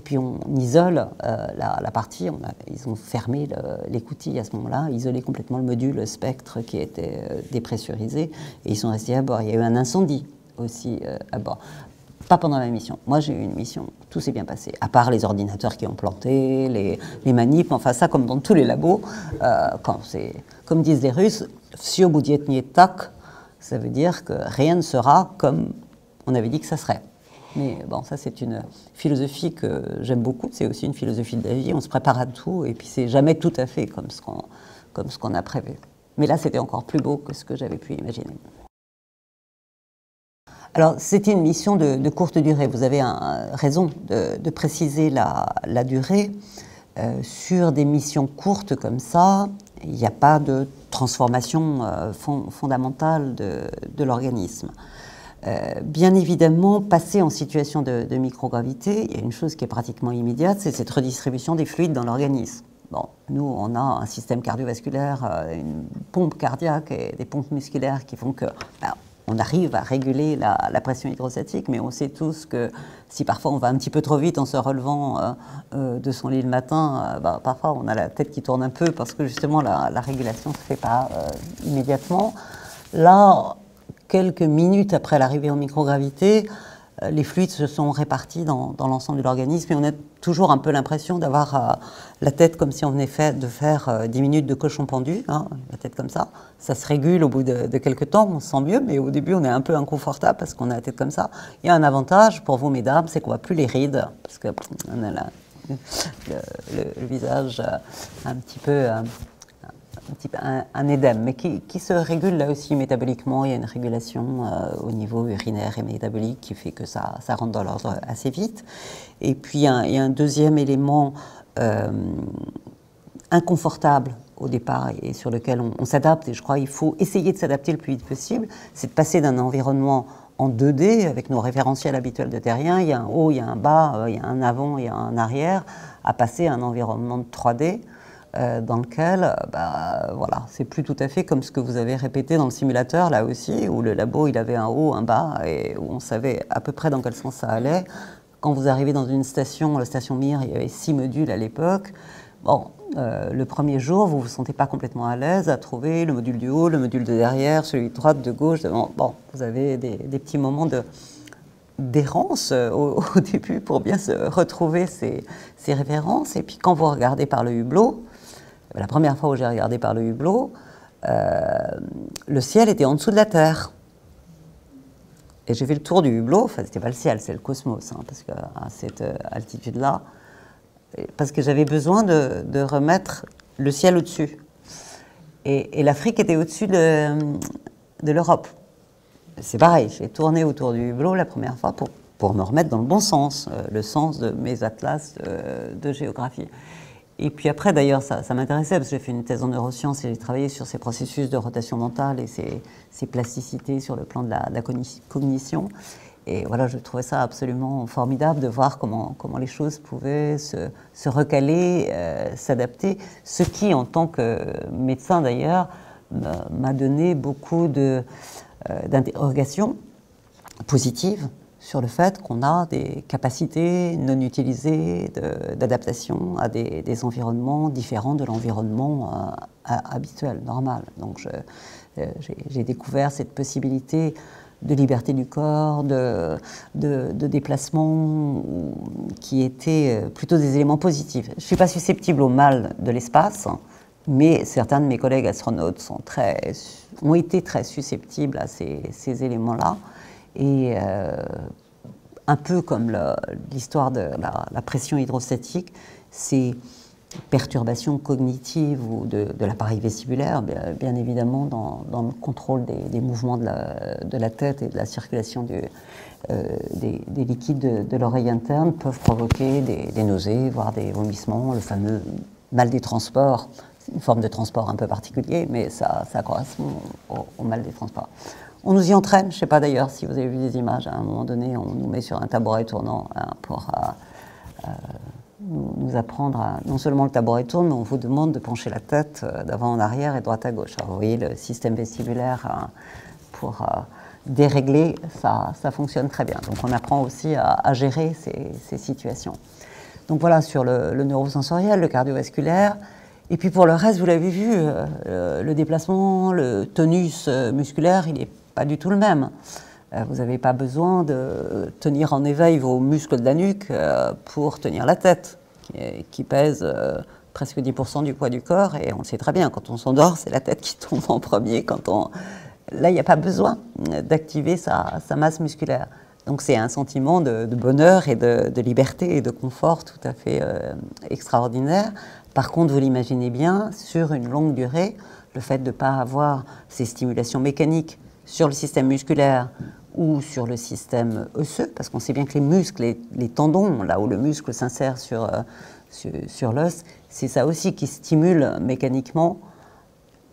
puis on isole la partie. Ils ont fermé l'écoutille à ce moment-là, isolé complètement le module Spectre qui était dépressurisé, et ils sont restés à bord. Il y a eu un incendie aussi à bord. Pas pendant la mission. Moi, j'ai eu une mission, tout s'est bien passé, à part les ordinateurs qui ont planté, les manips, enfin ça, comme dans tous les labos, comme disent les Russes, «Всё будет не так», ça veut dire que rien ne sera comme on avait dit que ça serait. Mais bon, ça c'est une philosophie que j'aime beaucoup, c'est aussi une philosophie de la vie, on se prépare à tout, et puis c'est jamais tout à fait comme ce qu'on a prévu. Mais là, c'était encore plus beau que ce que j'avais pu imaginer. Alors, c'était une mission de courte durée. Vous avez raison de préciser la durée. Sur des missions courtes comme ça, il n'y a pas de transformation fondamentale de l'organisme. Bien évidemment, passer en situation de microgravité, il y a une chose qui est pratiquement immédiate, c'est cette redistribution des fluides dans l'organisme. Bon, nous, on a un système cardiovasculaire, une pompe cardiaque et des pompes musculaires qui font que on arrive à réguler la pression hydrostatique, mais on sait tous que si parfois on va un petit peu trop vite en se relevant de son lit le matin, parfois on a la tête qui tourne un peu parce que justement la régulation ne se fait pas immédiatement. Là, quelques minutes après l'arrivée en microgravité, les fluides se sont répartis dans l'ensemble de l'organisme et on a toujours un peu l'impression d'avoir la tête comme si on venait de faire 10 minutes de cochon pendu, hein, la tête comme ça. Ça se régule au bout de quelques temps, on se sent mieux, mais au début on est un peu inconfortable parce qu'on a la tête comme ça. Il y a un avantage pour vous, mesdames, c'est qu'on ne voit plus les rides, parce qu'on a le visage un petit peu... un édème, mais qui se régule là aussi métaboliquement. Il y a une régulation au niveau urinaire et métabolique qui fait que ça rentre dans l'ordre assez vite. Et puis il y a un deuxième élément inconfortable au départ et sur lequel on s'adapte, et je crois qu'il faut essayer de s'adapter le plus vite possible, c'est de passer d'un environnement en 2D, avec nos référentiels habituels de terrien, il y a un haut, il y a un bas, il y a un avant, il y a un arrière, à passer à un environnement de 3D, dans lequel, voilà, c'est plus tout à fait comme ce que vous avez répété dans le simulateur, là aussi, où le labo, il avait un haut, un bas, et où on savait à peu près dans quel sens ça allait. Quand vous arrivez dans une station, la station Mir, il y avait 6 modules à l'époque. Bon, le premier jour, vous ne vous sentez pas complètement à l'aise à trouver le module du haut, le module de derrière, celui de droite, de gauche. Bon, vous avez des petits moments d'errance au début pour bien se retrouver ces références. Et puis quand vous regardez par le hublot, la première fois où j'ai regardé par le hublot, le ciel était en dessous de la Terre. Et j'ai fait le tour du hublot, enfin c'était pas le ciel, c'est le cosmos, hein, parce qu'à cette altitude-là, parce que j'avais besoin de remettre le ciel au-dessus. Et l'Afrique était au-dessus de l'Europe. C'est pareil, j'ai tourné autour du hublot la première fois pour me remettre dans le bon sens, le sens de mes atlas de géographie. Et puis après, d'ailleurs, ça m'intéressait parce que j'ai fait une thèse en neurosciences et j'ai travaillé sur ces processus de rotation mentale et ces plasticités sur le plan de la cognition. Et voilà, je trouvais ça absolument formidable de voir comment les choses pouvaient se recaler, s'adapter. Ce qui, en tant que médecin d'ailleurs, m'a donné beaucoup d'interrogations positives sur le fait qu'on a des capacités non utilisées d'adaptation à des environnements différents de l'environnement habituel, normal. Donc j'ai découvert cette possibilité de liberté du corps, de déplacement, qui étaient plutôt des éléments positifs. Je ne suis pas susceptible au mal de l'espace, mais certains de mes collègues astronautes ont été très susceptibles à ces éléments-là. Et un peu comme l'histoire de la pression hydrostatique, ces perturbations cognitives ou de l'appareil vestibulaire, bien évidemment dans le contrôle des mouvements de la tête et de la circulation des liquides de l'oreille interne, peuvent provoquer des nausées, voire des vomissements, le fameux mal des transports. C'est une forme de transport un peu particulier, mais ça correspond au mal des transports. On nous y entraîne, je ne sais pas d'ailleurs si vous avez vu des images, à un moment donné, on nous met sur un tabouret tournant pour nous apprendre non seulement le tabouret tourne, mais on vous demande de pencher la tête d'avant en arrière et de droite à gauche. Alors vous voyez, le système vestibulaire, pour dérégler, ça fonctionne très bien. Donc on apprend aussi à gérer ces situations. Donc voilà, sur le neurosensoriel, le cardiovasculaire. Et puis pour le reste, vous l'avez vu, le déplacement, le tonus musculaire, il n'est pas du tout le même. Vous n'avez pas besoin de tenir en éveil vos muscles de la nuque pour tenir la tête, qui pèse presque 10% du poids du corps. Et on le sait très bien, quand on s'endort, c'est la tête qui tombe en premier. Là, il n'y a pas besoin d'activer sa masse musculaire. Donc c'est un sentiment de bonheur et de liberté et de confort tout à fait extraordinaire. Par contre, vous l'imaginez bien, sur une longue durée, le fait de ne pas avoir ces stimulations mécaniques sur le système musculaire ou sur le système osseux, parce qu'on sait bien que les muscles, les tendons, là où le muscle s'insère sur l'os, c'est ça aussi qui stimule mécaniquement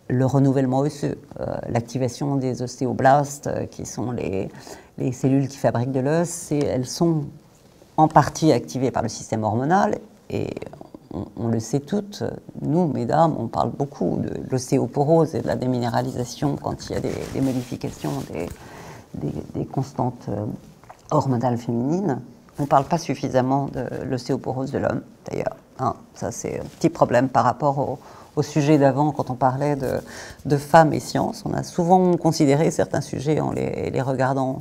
le renouvellement osseux, l'activation des ostéoblastes, qui sont les cellules qui fabriquent de l'os, elles sont en partie activées par le système hormonal, et on le sait toutes, nous, mesdames, on parle beaucoup de l'ostéoporose et de la déminéralisation quand il y a des modifications des constantes hormonales féminines. On ne parle pas suffisamment de l'ostéoporose de l'homme, d'ailleurs. Hein, ça, c'est un petit problème par rapport au sujet d'avant, quand on parlait de femmes et sciences. On a souvent considéré certains sujets en les regardant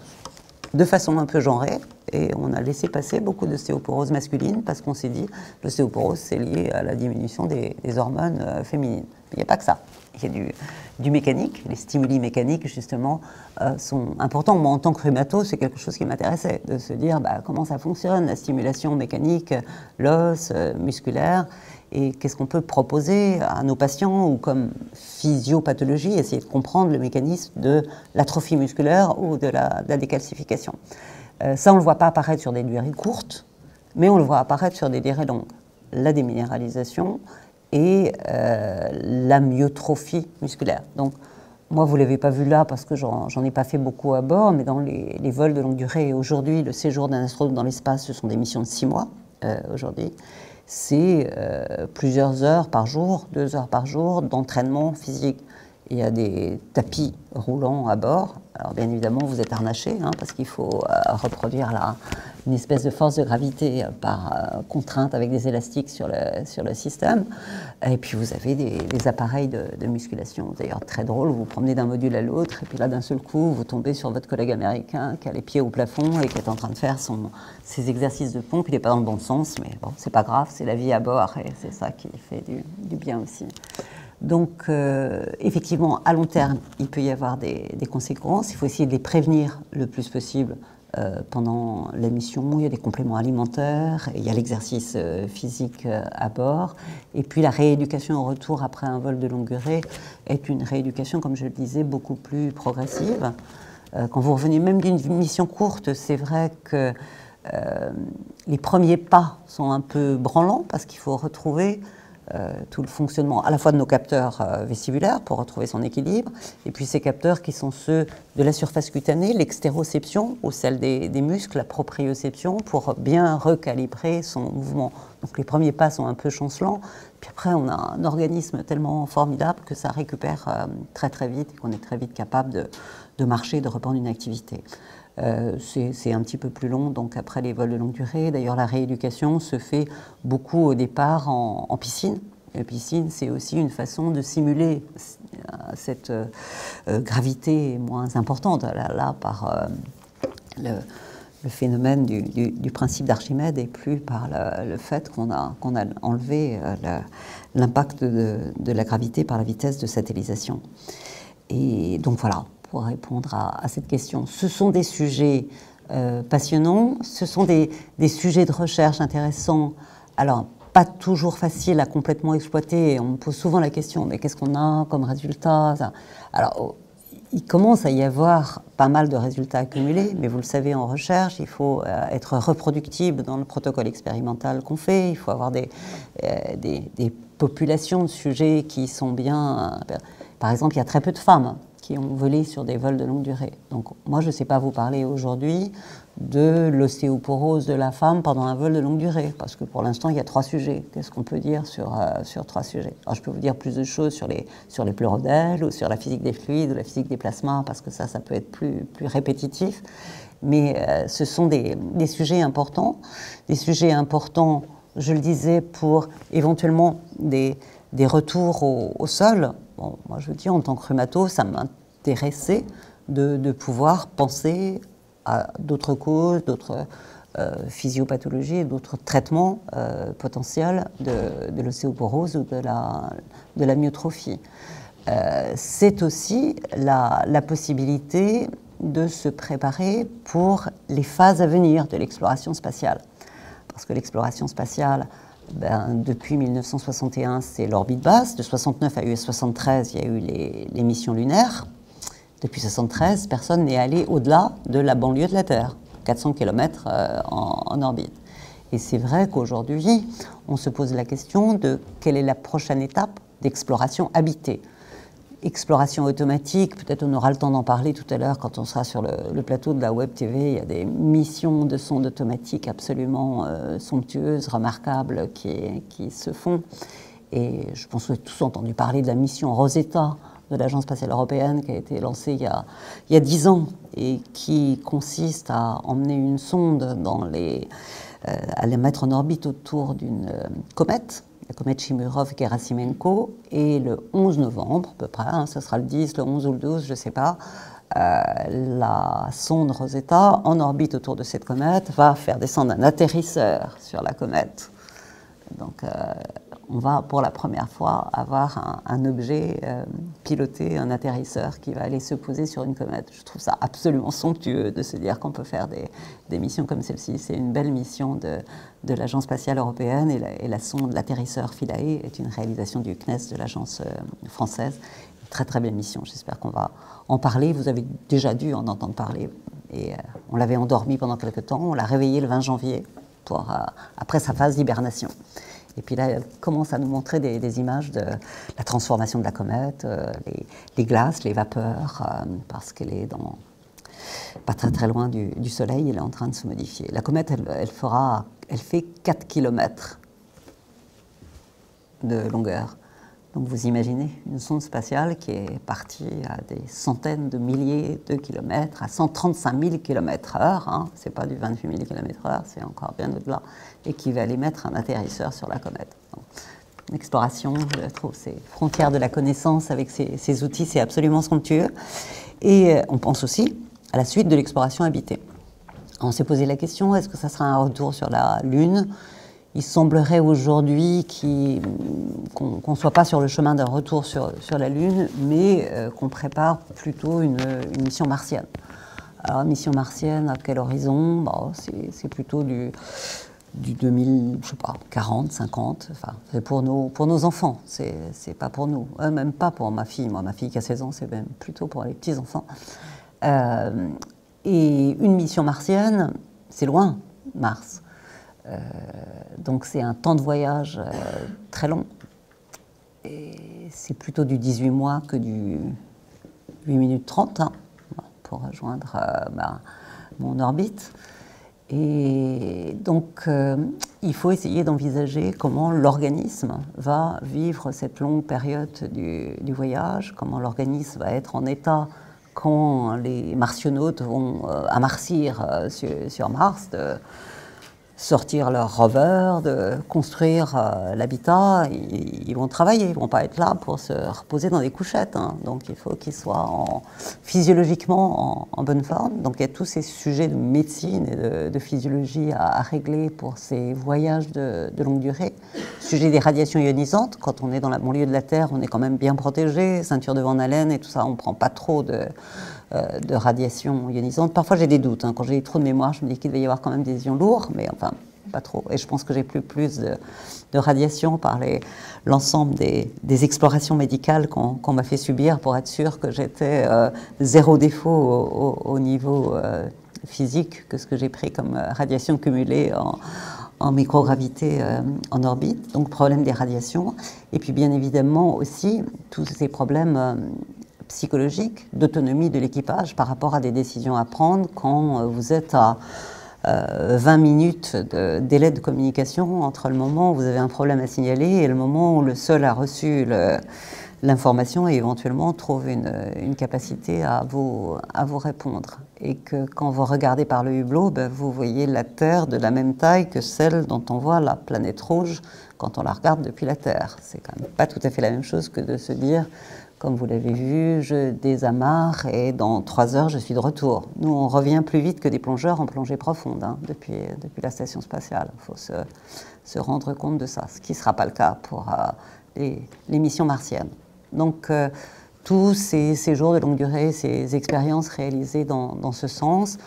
de façon un peu genrée, et on a laissé passer beaucoup d'ostéoporose masculine parce qu'on s'est dit que l'ostéoporose, c'est lié à la diminution des hormones féminines. Mais il n'y a pas que ça. Il y a du mécanique. Les stimuli mécaniques, justement, sont importants. Moi, en tant que rhumato, c'est quelque chose qui m'intéressait, de se dire comment ça fonctionne, la stimulation mécanique, l'os, musculaire, et qu'est-ce qu'on peut proposer à nos patients, ou comme physiopathologie, essayer de comprendre le mécanisme de l'atrophie musculaire ou de la décalcification. Ça, on ne le voit pas apparaître sur des durées courtes, mais on le voit apparaître sur des durées longues. La déminéralisation et la myotrophie musculaire. Donc, moi, vous ne l'avez pas vu là parce que j'en ai pas fait beaucoup à bord, mais dans les vols de longue durée, aujourd'hui, le séjour d'un astronaute dans l'espace, ce sont des missions de 6 mois, aujourd'hui. C'est plusieurs heures par jour, 2 heures par jour d'entraînement physique. Il y a des tapis roulants à bord. Alors bien évidemment, vous êtes harnaché, parce qu'il faut reproduire une espèce de force de gravité par contrainte avec des élastiques sur le système. Et puis vous avez des appareils de musculation. D'ailleurs, très drôle, vous vous promenez d'un module à l'autre, et puis là, d'un seul coup, vous tombez sur votre collègue américain qui a les pieds au plafond et qui est en train de faire ses exercices de pompe. Il n'est pas dans le bon sens, mais bon, c'est pas grave, c'est la vie à bord, et c'est ça qui fait du bien aussi. Donc, effectivement, à long terme, il peut y avoir des conséquences. Il faut essayer de les prévenir le plus possible pendant la mission. Il y a des compléments alimentaires, il y a l'exercice physique à bord. Et puis, la rééducation au retour après un vol de longue durée est une rééducation, comme je le disais, beaucoup plus progressive. Quand vous revenez même d'une mission courte, c'est vrai que les premiers pas sont un peu branlants parce qu'il faut retrouver tout le fonctionnement à la fois de nos capteurs vestibulaires pour retrouver son équilibre, et puis ces capteurs qui sont ceux de la surface cutanée, l'extéroception, ou celle des muscles, la proprioception, pour bien recalibrer son mouvement. Donc les premiers pas sont un peu chancelants, puis après on a un organisme tellement formidable que ça récupère très très vite, et qu'on est très vite capable de marcher, de reprendre une activité. C'est un petit peu plus long, donc après les vols de longue durée. D'ailleurs, la rééducation se fait beaucoup au départ en piscine. La piscine, c'est aussi une façon de simuler cette gravité moins importante, là par le phénomène du principe d'Archimède, et plus par le fait qu'on a enlevé l'impact de la gravité par la vitesse de satellisation. Et donc voilà, pour répondre à cette question. Ce sont des sujets passionnants, ce sont des sujets de recherche intéressants, alors pas toujours faciles à complètement exploiter. On me pose souvent la question, mais qu'est-ce qu'on a comme résultat? Alors, il commence à y avoir pas mal de résultats accumulés, mais vous le savez, en recherche, il faut être reproductible dans le protocole expérimental qu'on fait, il faut avoir des populations de sujets qui sont bien... Par exemple, il y a très peu de femmes qui ont volé sur des vols de longue durée. Donc moi, je ne sais pas vous parler aujourd'hui de l'ostéoporose de la femme pendant un vol de longue durée, parce que pour l'instant, il y a 3 sujets. Qu'est-ce qu'on peut dire sur 3 sujets? Alors, je peux vous dire plus de choses sur les pleurodèles, ou sur la physique des fluides, ou la physique des plasmas, parce que ça peut être plus répétitif. Mais ce sont des sujets importants. Des sujets importants, je le disais, pour éventuellement des retours au sol. Bon, moi, je veux dire, en tant que rhumato, ça m'intéressait de pouvoir penser à d'autres causes, d'autres physiopathologies, d'autres traitements potentiels de l'ostéoporose ou de la myotrophie. C'est aussi la possibilité de se préparer pour les phases à venir de l'exploration spatiale. Parce que l'exploration spatiale, depuis 1961, c'est l'orbite basse. De 69 à US 73, il y a eu les missions lunaires. Depuis 1973, personne n'est allé au-delà de la banlieue de la Terre, 400 km en orbite. Et c'est vrai qu'aujourd'hui, on se pose la question de quelle est la prochaine étape d'exploration habitée. Exploration automatique, peut-être on aura le temps d'en parler tout à l'heure quand on sera sur le plateau de la Web TV. Il y a des missions de sondes automatiques absolument somptueuses, remarquables qui se font. Et je pense que vous avez tous entendu parler de la mission Rosetta de l'Agence spatiale européenne qui a été lancée il y a 10 ans et qui consiste à emmener une sonde à la mettre en orbite autour d'une comète, la comète Chimurov-Gerasimenko, et le 11 novembre, à peu près, ce sera le 10, le 11 ou le 12, je ne sais pas, la sonde Rosetta, en orbite autour de cette comète, va faire descendre un atterrisseur sur la comète. Donc, on va pour la première fois avoir un objet piloté, un atterrisseur qui va aller se poser sur une comète. Je trouve ça absolument somptueux de se dire qu'on peut faire des missions comme celle-ci. C'est une belle mission de l'Agence spatiale européenne et la sonde, l'atterrisseur Philae est une réalisation du CNES de l'Agence française. Une très très belle mission, j'espère qu'on va en parler. Vous avez déjà dû en entendre parler et on l'avait endormi pendant quelques temps, on l'a réveillé le 20 janvier après sa phase d'hibernation. Et puis là, elle commence à nous montrer des images de la transformation de la comète, les glaces, les vapeurs, parce qu'elle est pas très très loin du Soleil, elle est en train de se modifier. La comète, elle fait 4 km de longueur. Donc vous imaginez une sonde spatiale qui est partie à des centaines de milliers de kilomètres, à 135 000 km/h, ce n'est pas du 28 000 km/h, c'est encore bien au-delà, et qui va aller mettre un atterrisseur sur la comète. Donc, l'exploration, je trouve, ces frontières de la connaissance avec ces outils, c'est absolument somptueux. Et on pense aussi à la suite de l'exploration habitée. On s'est posé la question, est-ce que ça sera un retour sur la Lune ? Il semblerait aujourd'hui qu'on ne soit pas sur le chemin d'un retour sur la Lune, mais qu'on prépare plutôt une mission martienne. Alors, mission martienne, à quel horizon ? C'est plutôt du 2000, je sais pas, 40, 50, enfin, c'est pour nos enfants, c'est pas pour nous, même pas pour ma fille. Moi, ma fille qui a 16 ans, c'est même plutôt pour les petits-enfants. Et une mission martienne, c'est loin, Mars. Donc c'est un temps de voyage très long. Et c'est plutôt du 18 mois que du 8 minutes 30 pour rejoindre mon orbite. Et donc il faut essayer d'envisager comment l'organisme va vivre cette longue période du voyage, comment l'organisme va être en état quand les martionautes vont amarcir sur Mars, de sortir leur rover, de construire l'habitat. Ils vont travailler, ils ne vont pas être là pour se reposer dans des couchettes. Donc il faut qu'ils soient physiologiquement en bonne forme. Donc il y a tous ces sujets de médecine et de physiologie à régler pour ces voyages de longue durée. Sujet des radiations ionisantes, quand on est dans la banlieue de la Terre, on est quand même bien protégé, ceinture de Van Allen et tout ça, on ne prend pas trop de radiations ionisantes. Parfois j'ai des doutes, quand j'ai trop de mémoire, je me dis qu'il va y avoir quand même des ions lourds, mais enfin, pas trop. Et je pense que j'ai plus de radiations par l'ensemble des explorations médicales qu'on m'a fait subir pour être sûr que j'étais zéro défaut au niveau physique que ce que j'ai pris comme radiation cumulée en microgravité en orbite, donc problème des radiations. Et puis bien évidemment aussi tous ces problèmes psychologique, d'autonomie de l'équipage par rapport à des décisions à prendre quand vous êtes à 20 minutes de délai de communication entre le moment où vous avez un problème à signaler et le moment où le sol a reçu l'information et éventuellement trouve une capacité à vous répondre. Et que quand vous regardez par le hublot, vous voyez la Terre de la même taille que celle dont on voit la planète rouge quand on la regarde depuis la Terre. C'est quand même pas tout à fait la même chose que de se dire, comme vous l'avez vu, je désamarre et dans 3 heures, je suis de retour. Nous, on revient plus vite que des plongeurs en plongée profonde depuis la station spatiale. Il faut se rendre compte de ça, ce qui ne sera pas le cas pour les missions martiennes. Donc, tous ces séjours de longue durée, ces expériences réalisées dans ce sens,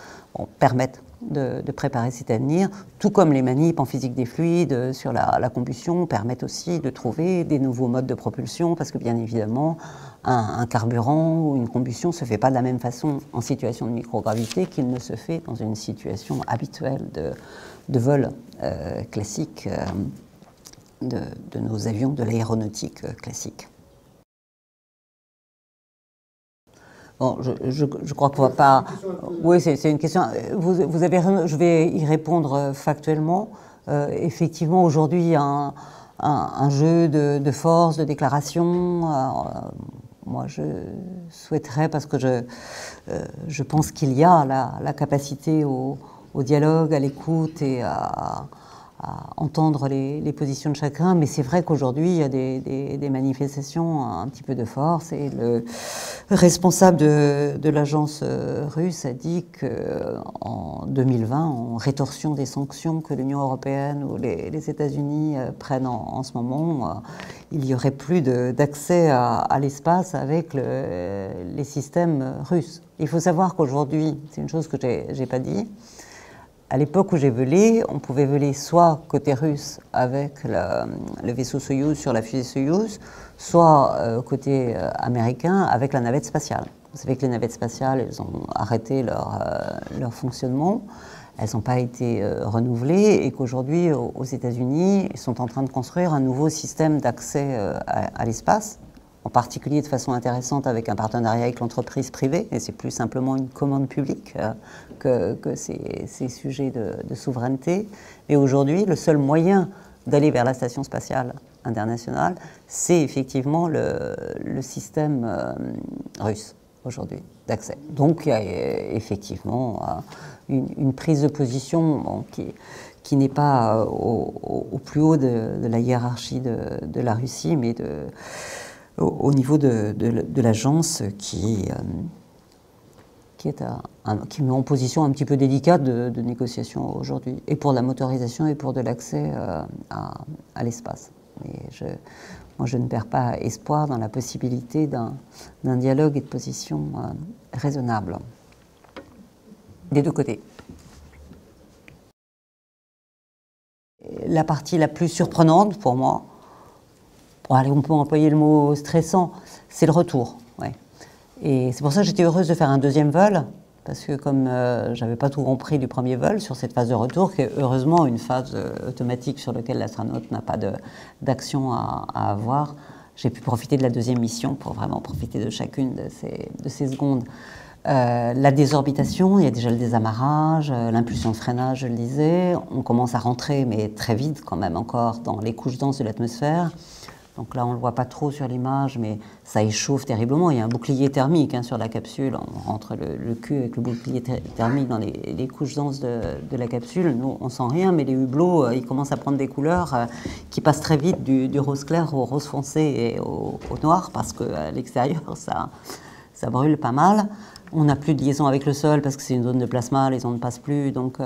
permettent de préparer cet avenir, tout comme les manips en physique des fluides sur la combustion permettent aussi de trouver des nouveaux modes de propulsion, parce que bien évidemment, un carburant ou une combustion ne se fait pas de la même façon en situation de microgravité qu'il ne se fait dans une situation habituelle de vol classique de nos avions, de l'aéronautique classique. Bon, je crois qu'on ne va pas... Oui, c'est une question... Vous avez... Je vais y répondre factuellement. Effectivement, aujourd'hui, il y a un jeu de force, de déclaration. Moi, je souhaiterais, parce que je pense qu'il y a la capacité au dialogue, à l'écoute et à entendre les positions de chacun, mais c'est vrai qu'aujourd'hui, il y a des manifestations un petit peu de force, et le responsable de l'agence russe a dit qu'en 2020, en rétorsion des sanctions que l'Union européenne ou les États-Unis prennent en ce moment, il n'y aurait plus d'accès à l'espace avec les systèmes russes. Il faut savoir qu'aujourd'hui, c'est une chose que je n'ai pas dit, à l'époque où j'ai volé, on pouvait voler soit côté russe avec le vaisseau Soyouz sur la fusée Soyouz, soit côté américain avec la navette spatiale. Vous savez que les navettes spatiales, elles ont arrêté leur fonctionnement, elles n'ont pas été renouvelées, et qu'aujourd'hui, aux États-Unis, ils sont en train de construire un nouveau système d'accès à l'espace, en particulier de façon intéressante avec un partenariat avec l'entreprise privée, et c'est plus simplement une commande publique que ces sujets de souveraineté. Et aujourd'hui, le seul moyen d'aller vers la station spatiale internationale, c'est effectivement le système russe aujourd'hui d'accès. Donc il y a effectivement une prise de position qui n'est pas au plus haut de la hiérarchie de la Russie, mais au niveau de l'agence qui met en position un petit peu délicate de négociation aujourd'hui, et pour la motorisation et pour de l'accès à l'espace. Moi, je ne perds pas espoir dans la possibilité d'un dialogue et de position raisonnable des deux côtés. La partie la plus surprenante pour moi, allez, on peut employer le mot stressant, c'est le retour. Ouais. Et c'est pour ça que j'étais heureuse de faire un deuxième vol, parce que comme j'avais pas tout compris du premier vol sur cette phase de retour, qui est heureusement une phase automatique sur laquelle l'astronaute n'a pas d'action à avoir, j'ai pu profiter de la deuxième mission pour vraiment profiter de chacune de ces secondes. La désorbitation, il y a déjà le désamarrage, l'impulsion de freinage, je le disais. On commence à rentrer, mais très vite quand même encore, dans les couches denses de l'atmosphère. Donc là, on ne le voit pas trop sur l'image, mais ça échauffe terriblement. Il y a un bouclier thermique sur la capsule. On rentre le cul avec le bouclier thermique dans les couches denses de la capsule. Nous, on ne sent rien, mais les hublots, ils commencent à prendre des couleurs qui passent très vite du rose clair au rose foncé et au noir, parce qu'à l'extérieur, ça brûle pas mal. On n'a plus de liaison avec le sol, parce que c'est une zone de plasma, les ondes ne passent plus. Donc,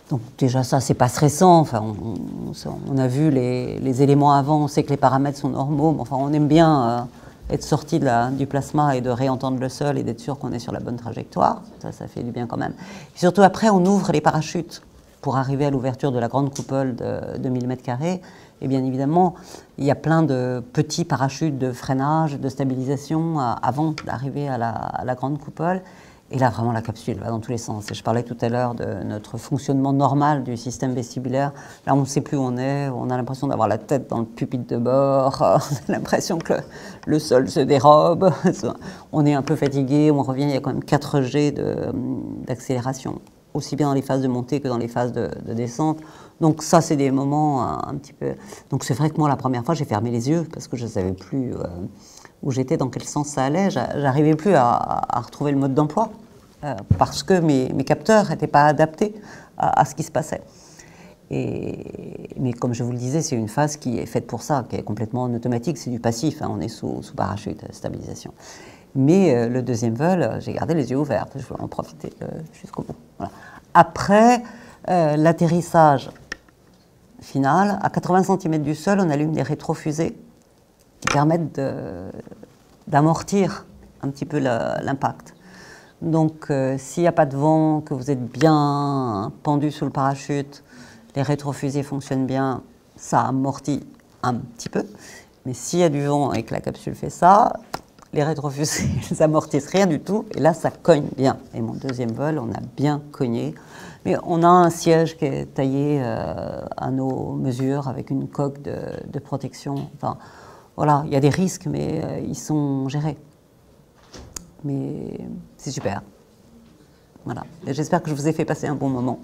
donc déjà ça, c'est pas stressant. Enfin, on a vu les éléments avant, on sait que les paramètres sont normaux, mais enfin, on aime bien être sorti du plasma et de réentendre le sol et d'être sûr qu'on est sur la bonne trajectoire. Ça fait du bien quand même. Et surtout après, on ouvre les parachutes pour arriver à l'ouverture de la grande coupole de 1000 m². Et bien évidemment, il y a plein de petits parachutes de freinage, de stabilisation avant d'arriver à la grande coupole. Et là, vraiment, la capsule va dans tous les sens. Et je parlais tout à l'heure de notre fonctionnement normal du système vestibulaire. Là, on ne sait plus où on est. On a l'impression d'avoir la tête dans le pupitre de bord. On a l'impression que le sol se dérobe. On est un peu fatigué. On revient. Il y a quand même 4 G d'accélération, aussi bien dans les phases de montée que dans les phases de descente. Donc ça, c'est des moments un petit peu... Donc c'est vrai que moi, la première fois, j'ai fermé les yeux parce que je ne savais plus où j'étais, dans quel sens ça allait. J'arrivais plus à retrouver le mode d'emploi parce que mes capteurs n'étaient pas adaptés à ce qui se passait. Mais comme je vous le disais, c'est une phase qui est faite pour ça, qui est complètement en automatique, c'est du passif, on est sous parachute, stabilisation. Mais le deuxième vol, j'ai gardé les yeux ouverts, je voulais en profiter jusqu'au bout. Voilà. Après l'atterrissage final, à 80 cm du sol, on allume des rétrofusées qui permettent d'amortir un petit peu l'impact. Donc, s'il n'y a pas de vent, que vous êtes bien pendu sous le parachute, les rétrofusées fonctionnent bien, ça amortit un petit peu. Mais s'il y a du vent et que la capsule fait ça, les rétrofusées, elles amortissent rien du tout. Et là, ça cogne bien. Et mon deuxième vol, on a bien cogné. Mais on a un siège qui est taillé à nos mesures avec une coque de protection. Enfin, voilà, il y a des risques, mais ils sont gérés. Mais c'est super. Voilà. J'espère que je vous ai fait passer un bon moment.